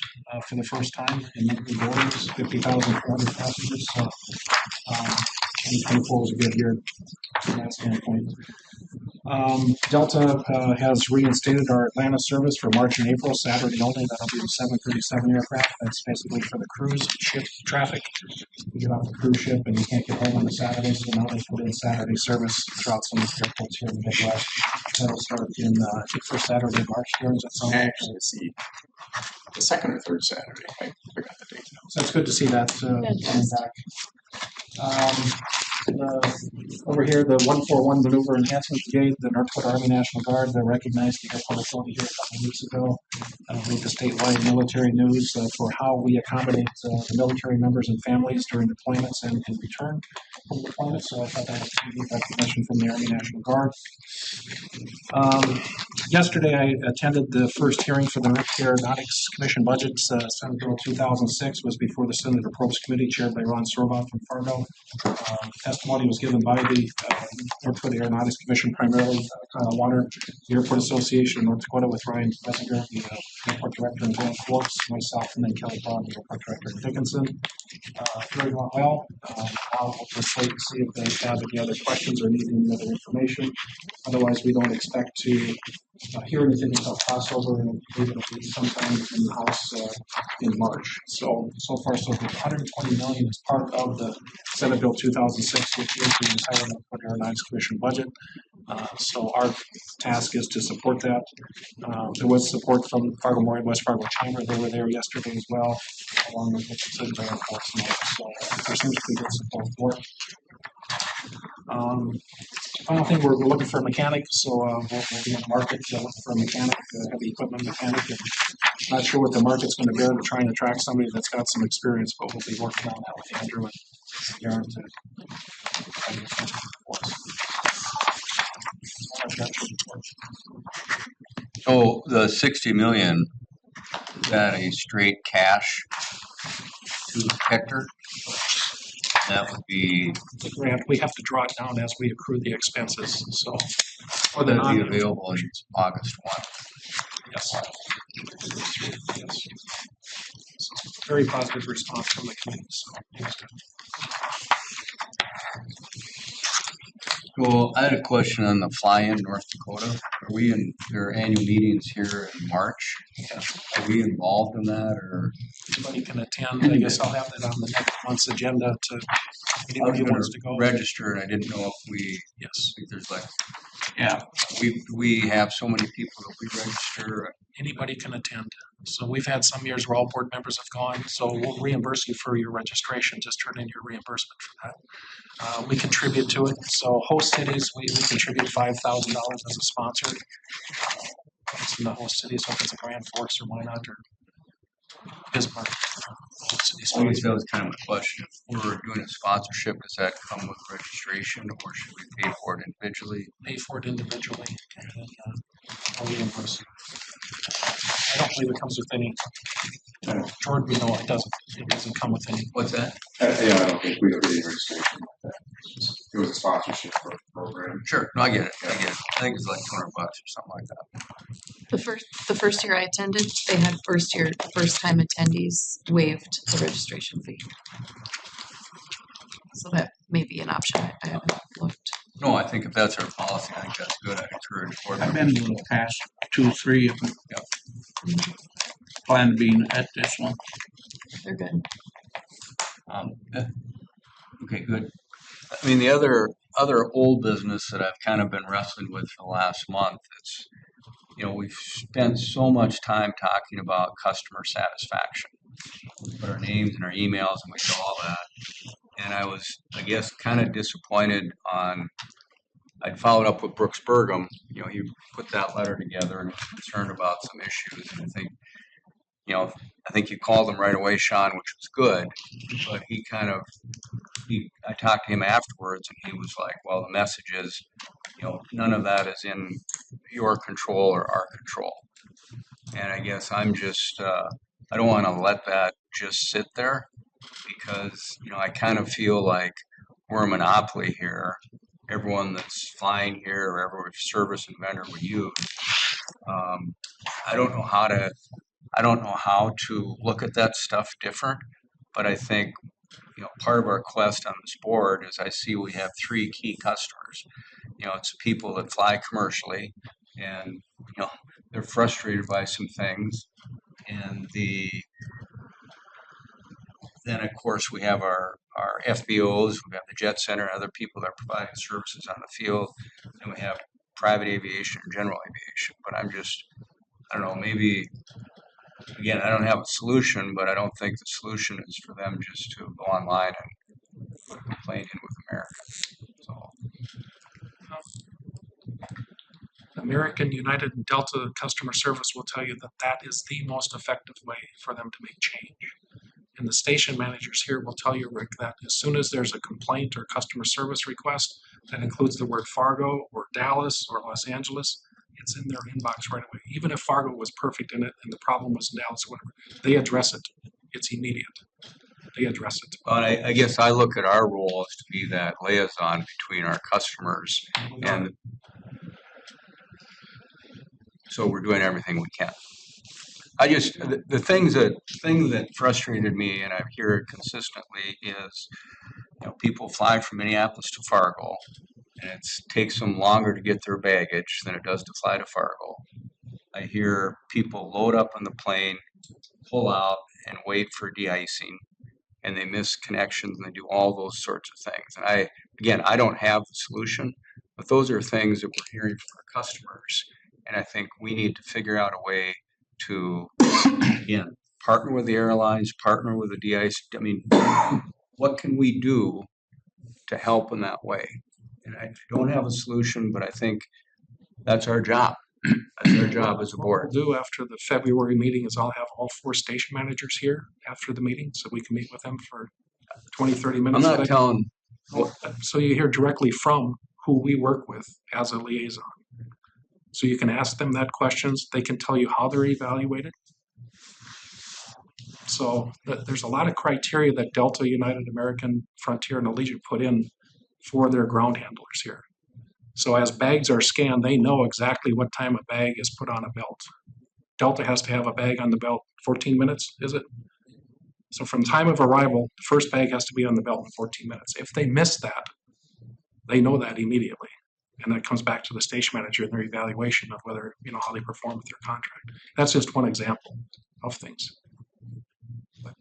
Speaker 2: for the first time in monthly boardings, 50,400 passengers. So 2024 was a good year from that standpoint. Delta has reinstated our Atlanta service for March and April, Saturday only. That'll be the 737 aircraft. That's basically for the cruise ship traffic. You get off the cruise ship and you can't get home on the Saturday, so now they put in Saturday service throughout some of the airports here in the Midwest. That'll start in, I think, first Saturday of March. There is at some
Speaker 16: Actually, see the second or third Saturday. I forgot the date now.
Speaker 2: So it's good to see that coming back. Over here, the 141 Maneuver Enhancement Brigade, the North Dakota Army National Guard, they recognized the airport authority here a couple of weeks ago. Read the statewide military news for how we accommodate the military members and families during deployments and in return from deployments. So I thought that was a good recognition from the Army National Guard. Yesterday, I attended the first hearing for the Aeronautics Commission budgets. Senate Bill 2006 was before the Senator Probst Committee chaired by Ron Sorba from Fargo. Testimony was given by the North Dakota Aeronautics Commission, primarily Kyle Water, the Airport Association of North Dakota with Ryan Messinger, the Airport Director, and John Quartz, myself, and then Kelly Brown, the Airport Director in Dickinson. Very well. I'll just wait and see if they have any other questions or need any other information. Otherwise, we don't expect to hear anything about crossover, and it'll be sometime in the House in March. So far, so good. 120 million is part of the Senate Bill 2006, which is the entire North Dakota Aeronautics Commission budget. So our task is to support that. There was support from Fargo Moore and West Fargo Chamber. They were there yesterday as well, along with the City Air Force. So there seems to be good support for it. Final thing, we're looking for a mechanic, so we'll be in the market looking for a mechanic, heavy equipment mechanic. And not sure what the market's going to bear to try and attract somebody that's got some experience, but we'll be working on that with Andrew and Aaron to try to get something for us.
Speaker 10: So the 60 million, is that a straight cash to Hector? That would be
Speaker 2: the grant. We have to draw it down as we accrue the expenses. So, or
Speaker 10: that be available in August 1.
Speaker 2: Yes. Yes. So, very positive response from the committee. So,
Speaker 10: well, I had a question on the fly-in North Dakota. Are we in their annual meetings here in March?
Speaker 2: Yeah.
Speaker 10: Are we involved in that, or
Speaker 2: anybody can attend? I guess I'll have that on the next month's agenda to anybody who wants to go
Speaker 10: register. And I didn't know if we.
Speaker 2: Yes.
Speaker 10: If there's like.
Speaker 2: Yeah.
Speaker 10: We have so many people that we register.
Speaker 2: Anybody can attend. So we've had some years where all board members have gone. So we'll reimburse you for your registration. Just turn in your reimbursement for that. We contribute to it. So host cities, we contribute $5,000 as a sponsor. It's in the host cities, so if it's a Grand Forks or Minot or Bismarck.
Speaker 10: I guess that was kind of a question. If we're doing a sponsorship, does that come with registration, or should we pay for it individually?
Speaker 2: Pay for it individually, and then I'll reimburse you. I don't believe it comes with any. Jordan, we know it doesn't. It doesn't come with any.
Speaker 10: What's that?
Speaker 16: Yeah, I don't think we have any registration with that. It was a sponsorship for the program.
Speaker 10: Sure, no, I get it. I think it's like $200 or something like that.
Speaker 13: The first year I attended, they had first time attendees waived the registration fee. So that may be an option. I haven't looked.
Speaker 10: No, I think if that's our policy, I think that's good. I'd encourage board
Speaker 1: I've
Speaker 10: members.
Speaker 1: been to the past 2, 3 of them.
Speaker 10: Yep.
Speaker 1: Plan to be at this one.
Speaker 13: They're good.
Speaker 10: Okay, good. I mean, the other old business that I've kind of been wrestling with for the last month, it's, we've spent so much time talking about customer satisfaction. We put our names and our emails and we do all that. And I was, I guess, kind of disappointed I'd followed up with Brooks Burgum. He put that letter together and was concerned about some issues. And I think you called him right away, Sean, which was good. But I talked to him afterwards and he was like, well, the message is, none of that is in your control or our control. And I guess I'm just, I don't want to let that just sit there because, I kind of feel like we're a monopoly here. Everyone that's flying here or every service and vendor we use. I don't know how to look at that stuff different, but I think, part of our quest on this board is I see we have 3 key customers. It's people that fly commercially and, they're frustrated by some things. And then of course we have our FBOs, we have the Jet Center, other people that are providing services on the field, and we have private aviation and general aviation. But I don't know, maybe, again, I don't have a solution, but I don't think the solution is for them just to go online and put a complaint in with a American. So
Speaker 2: American, United, and Delta customer service will tell you that that is the most effective way for them to make change. And the station managers here will tell you, Rick, that as soon as there's a complaint or customer service request that includes the word Fargo or Dallas or Los Angeles, it's in their inbox right away. Even if Fargo was perfect in it and the problem was in Dallas or whatever, they address it. It's immediate. They address it.
Speaker 10: But I guess I look at our role as to be that liaison between our customers, and so we're doing everything we can. I just, the thing that frustrated me, and I hear it consistently, is, you know, people fly from Minneapolis to Fargo, and it takes them longer to get their baggage than it does to fly to Fargo. I hear people load up on the plane, pull out, and wait for de-icing, and they miss connections, and they do all those sorts of things. And I don't have the solution, but those are things that we're hearing from our customers, and I think we need to figure out a way to, again, partner with the airlines, partner with the de-ice. I mean, what can we do to help in that way? And I don't have a solution, but I think that's our job. That's our job as a board.
Speaker 2: What we'll do after the February meeting is I'll have all 4 station managers here after the meeting so we can meet with them for 20, 30 minutes.
Speaker 10: I'm not telling.
Speaker 2: So you hear directly from who we work with as a liaison. So you can ask them that questions. They can tell you how they're evaluated. So there's a lot of criteria that Delta, United, American, Frontier, and Allegiant put in for their ground handlers here. So as bags are scanned, they know exactly what time a bag is put on a belt. Delta has to have a bag on the belt 14 minutes, is it? So from time of arrival, the first bag has to be on the belt in 14 minutes. If they miss that, they know that immediately. And that comes back to the station manager and their evaluation of whether, you know, how they perform with their contract. That's just one example of things. But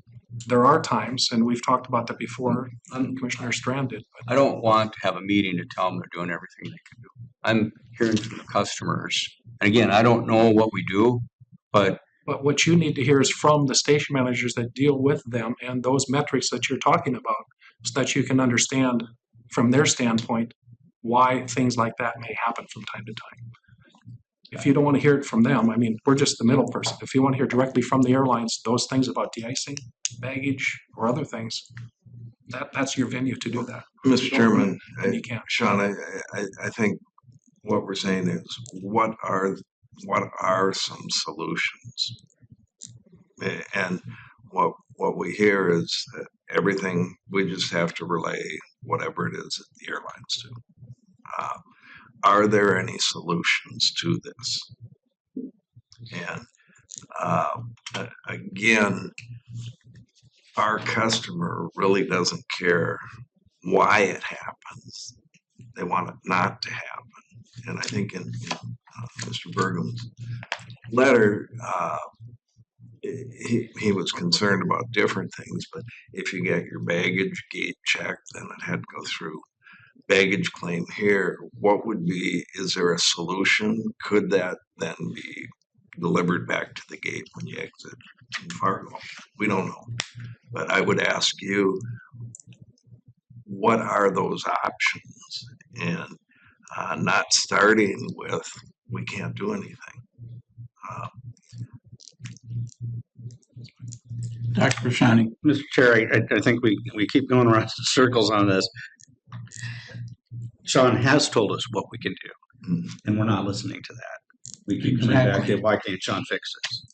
Speaker 2: there are times, and we've talked about that before, Commissioner Strand did. But
Speaker 10: I don't want to have a meeting to tell them they're doing everything they can do. I'm hearing from the customers. And again, I don't know what we do, but
Speaker 2: what you need to hear is from the station managers that deal with them and those metrics that you're talking about, so that you can understand from their standpoint why things like that may happen from time to time. If you don't want to hear it from them, I mean, we're just the middle person. If you want to hear directly from the airlines, those things about de-icing, baggage, or other things, that's your venue to do that.
Speaker 6: Mr. Chairman,
Speaker 2: you can't.
Speaker 6: Sean, I think what we're saying is, what are some solutions? And what we hear is that everything, we just have to relay whatever it is that the airlines do. Are there any solutions to this? And again, our customer really doesn't care why it happens. They want it not to happen. And I think in Mr. Bergham's letter, he was concerned about different things, but if you get your baggage gate checked, then it had to go through baggage claim here. What would be, is there a solution? Could that then be delivered back to the gate when you exit Fargo? We don't know. But I would ask you, what are those options? And not starting with, we can't do anything.
Speaker 1: Dr. Shani.
Speaker 14: Mr. Chair, I think we keep going around in circles on this. Sean has told us what we can do, and we're not listening to that. We keep coming back to, why can't Sean fix this?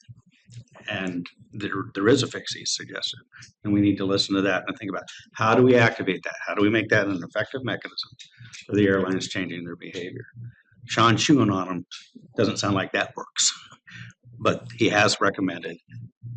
Speaker 14: And there is a fix he's suggested, and we need to listen to that and think about, how do we activate that? How do we make that an effective mechanism for the airlines changing their behavior? Sean chewing on them doesn't sound like that works, but he has recommended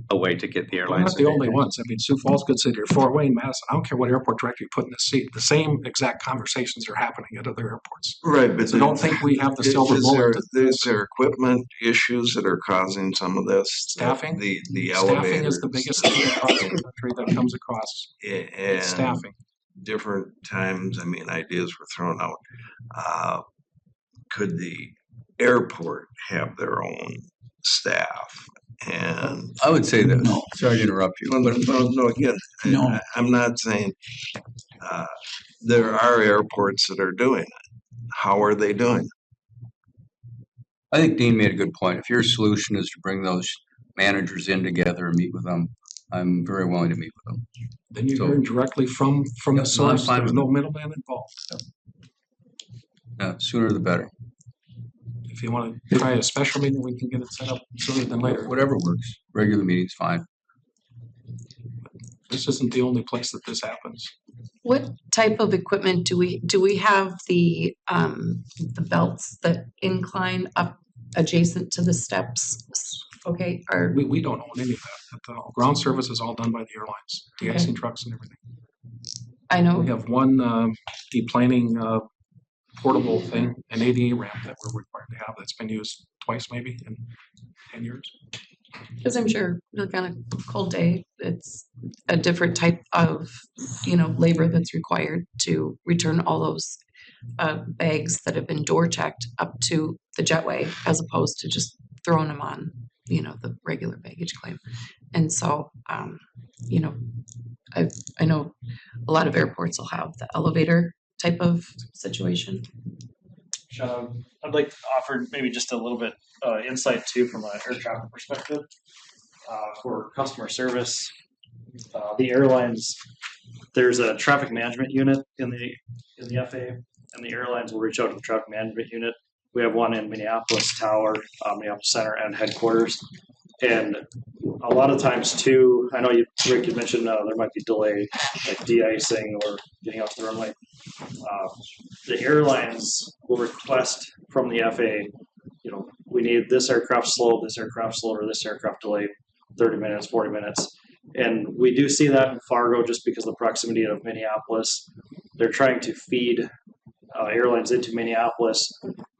Speaker 14: a way to get the
Speaker 2: We're
Speaker 14: airlines.
Speaker 2: not the only ones. I mean, Sioux Falls, Good City, or Fort Wayne, Madison. I don't care what airport director you put in the seat. The same exact conversations are happening at other airports.
Speaker 6: Right, but
Speaker 2: so don't think we have the silver bullet.
Speaker 6: Is there equipment issues that are causing some of this?
Speaker 2: Staffing.
Speaker 6: The
Speaker 2: Staffing
Speaker 6: elevators.
Speaker 2: is the biggest thing across the country that comes across.
Speaker 6: And
Speaker 2: staffing.
Speaker 6: Different times, I mean, ideas were thrown out. Could the airport have their own staff? And
Speaker 10: I would say that. Sorry to interrupt you.
Speaker 6: No, again, I'm not saying there are airports that are doing it. How are they doing it?
Speaker 10: I think Dean made a good point. If your solution is to bring those managers in together and meet with them, I'm very willing to meet with them.
Speaker 2: Then you
Speaker 10: So-
Speaker 2: learn directly from
Speaker 10: Yep,
Speaker 2: the
Speaker 10: no, I'm
Speaker 2: source.
Speaker 10: fine
Speaker 2: There's
Speaker 10: with
Speaker 2: no
Speaker 10: it.
Speaker 2: middleman involved.
Speaker 10: Yeah, sooner the better.
Speaker 2: If you want to try a special meeting, we can get it set up sooner than later.
Speaker 10: Whatever works. Regular meeting's fine.
Speaker 2: This isn't the only place that this happens.
Speaker 13: What type of equipment do we have the belts that incline up adjacent to the steps? Okay, or
Speaker 2: We don't own any of that. The ground service is all done by the airlines, de-icing trucks and everything.
Speaker 13: I know
Speaker 2: We have one deplaning portable thing, an ADA ramp that we're required to have that's been used twice maybe in 10 years.
Speaker 13: because I'm sure like on a cold day, it's a different type of labor that's required to return all those bags that have been door checked up to the jetway as opposed to just throwing them on the regular baggage claim. And so I know a lot of airports will have the elevator type of situation.
Speaker 15: I'd like to offer maybe just a little bit insight too from an air traffic perspective for customer service. The airlines, there's a traffic management unit in the FAA, and the airlines will reach out to the traffic management unit. We have one in Minneapolis Tower, Minneapolis Center, and headquarters. And a lot of times too, I know Rick, you mentioned there might be delay, like de-icing or getting out to the runway. The airlines will request from the FAA, we need this aircraft slow, or this aircraft delayed 30 minutes, 40 minutes. And we do see that in Fargo just because of the proximity of Minneapolis. They're trying to feed airlines into Minneapolis,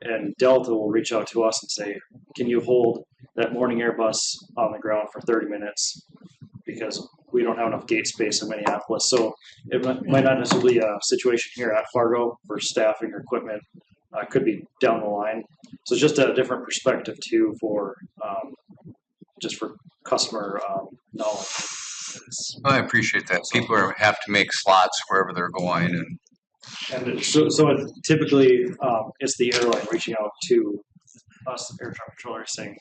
Speaker 15: and Delta will reach out to us and say, can you hold that morning Airbus on the ground for 30 minutes because we don't have enough gate space in Minneapolis. So it might not necessarily be a situation here at Fargo for staffing or equipment. Could be down the line. So it's just a different perspective too for just for customer knowledge.
Speaker 10: I appreciate that. People have to make slots wherever they're going,
Speaker 15: And so it typically it's the airline reaching out to us, air traffic controllers, saying,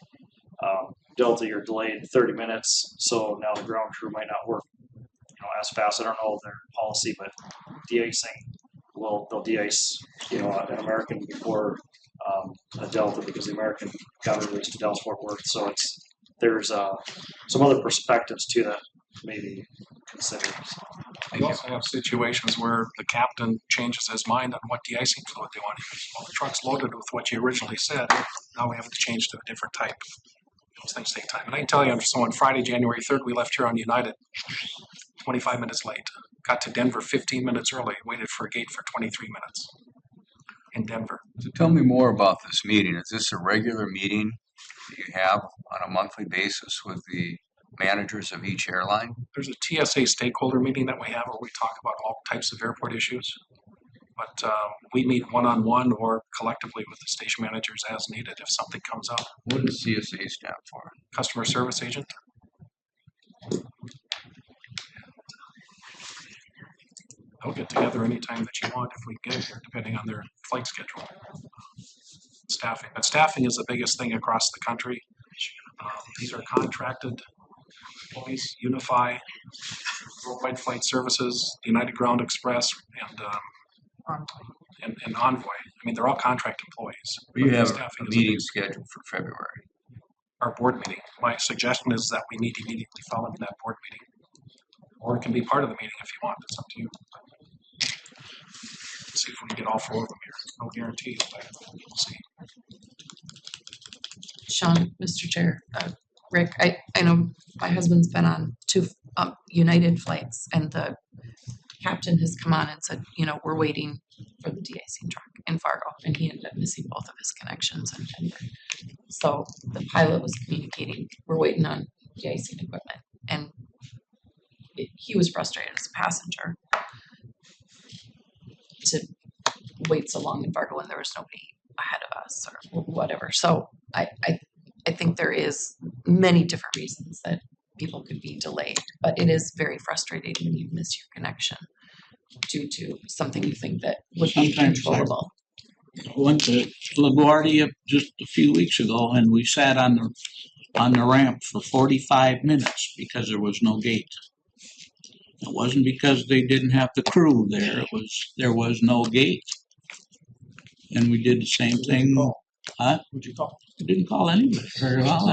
Speaker 15: Delta, you're delayed 30 minutes, so now the ground crew might not work as fast. I don't know their policy, but de-icing, they'll de-ice an American before a Delta because the American got released to Dallas Fort Worth. So there's some other perspectives too that maybe considered.
Speaker 2: You also have situations where the captain changes his mind on what de-icing fluid they want to use. Well, the truck's loaded with what you originally said. Now we have to change to a different type. Those things take time. And I can tell you, so on Friday, January 3rd, we left here on United 25 minutes late. Got to Denver 15 minutes early. Waited for a gate for 23 minutes in Denver.
Speaker 10: So tell me more about this meeting. Is this a regular meeting that you have on a monthly basis with the managers of each airline?
Speaker 2: There's a TSA stakeholder meeting that we have where we talk about all types of airport issues. But we meet one-on-one or collectively with the station managers as needed if something comes up.
Speaker 10: What does CSA stand for?
Speaker 2: Customer Service Agent. They'll get together anytime that you want if we get here, depending on their flight schedule. Staffing. But staffing is the biggest thing across the country. These are contracted employees, Unify, Worldwide Flight Services, United Ground Express, and Envoy. I mean, they're all contract employees.
Speaker 10: You have a
Speaker 2: Staffing is
Speaker 10: meeting scheduled for February.
Speaker 2: Our board meeting. My suggestion is that we meet immediately following that board meeting. Or it can be part of the meeting if you want. It's up to you. Let's see if we can get all four of them here. No guarantees, but we'll see.
Speaker 13: Sean, Mr. Chair, Rick, I know my husband's been on 2 United flights, and the captain has come on and said, we're waiting for the de-icing truck in Fargo, and he ended up missing both of his connections in Denver. So the pilot was communicating, we're waiting on de-icing equipment, and he was frustrated as a passenger to wait so long in Fargo when there was nobody ahead of us or whatever. So I think there is many different reasons that people could be delayed, but it is very frustrating when you miss your connection due to something you think that would be
Speaker 1: Sometimes
Speaker 13: controllable?
Speaker 1: Went to LaGuardia just a few weeks ago and we sat on the ramp for 45 minutes because there was no gate. It wasn't because they didn't have the crew there. There was no gate. And we did the same thing. Huh?
Speaker 2: Would you call?
Speaker 1: We didn't call anybody. Very well.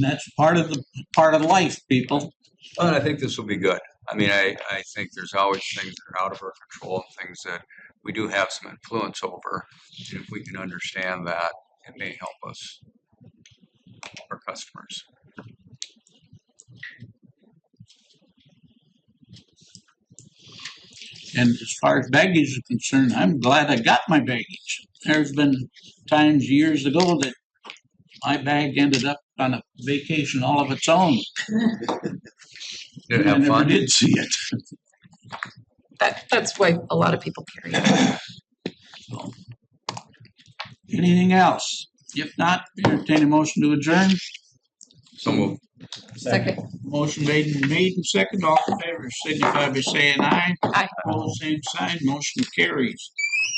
Speaker 1: That's part of life, people.
Speaker 10: Well, and I think this will be good. I mean, I think there's always things that are out of our control and things that we do have some influence over. And if we can understand that, it may help us, our customers.
Speaker 1: And as far as baggage is concerned, I'm glad I got my baggage. There's been times years ago that my bag ended up on a vacation all of its own.
Speaker 10: Did it have
Speaker 1: I never
Speaker 10: fun?
Speaker 1: did see it.
Speaker 13: That's why a lot of people carry it.
Speaker 1: So, anything else? If not, entertain a motion to adjourn.
Speaker 10: So moved.
Speaker 13: Second.
Speaker 1: Motion made and second. All in favor signify by saying aye.
Speaker 13: Aye.
Speaker 1: Opposed, same sign. Motion carries.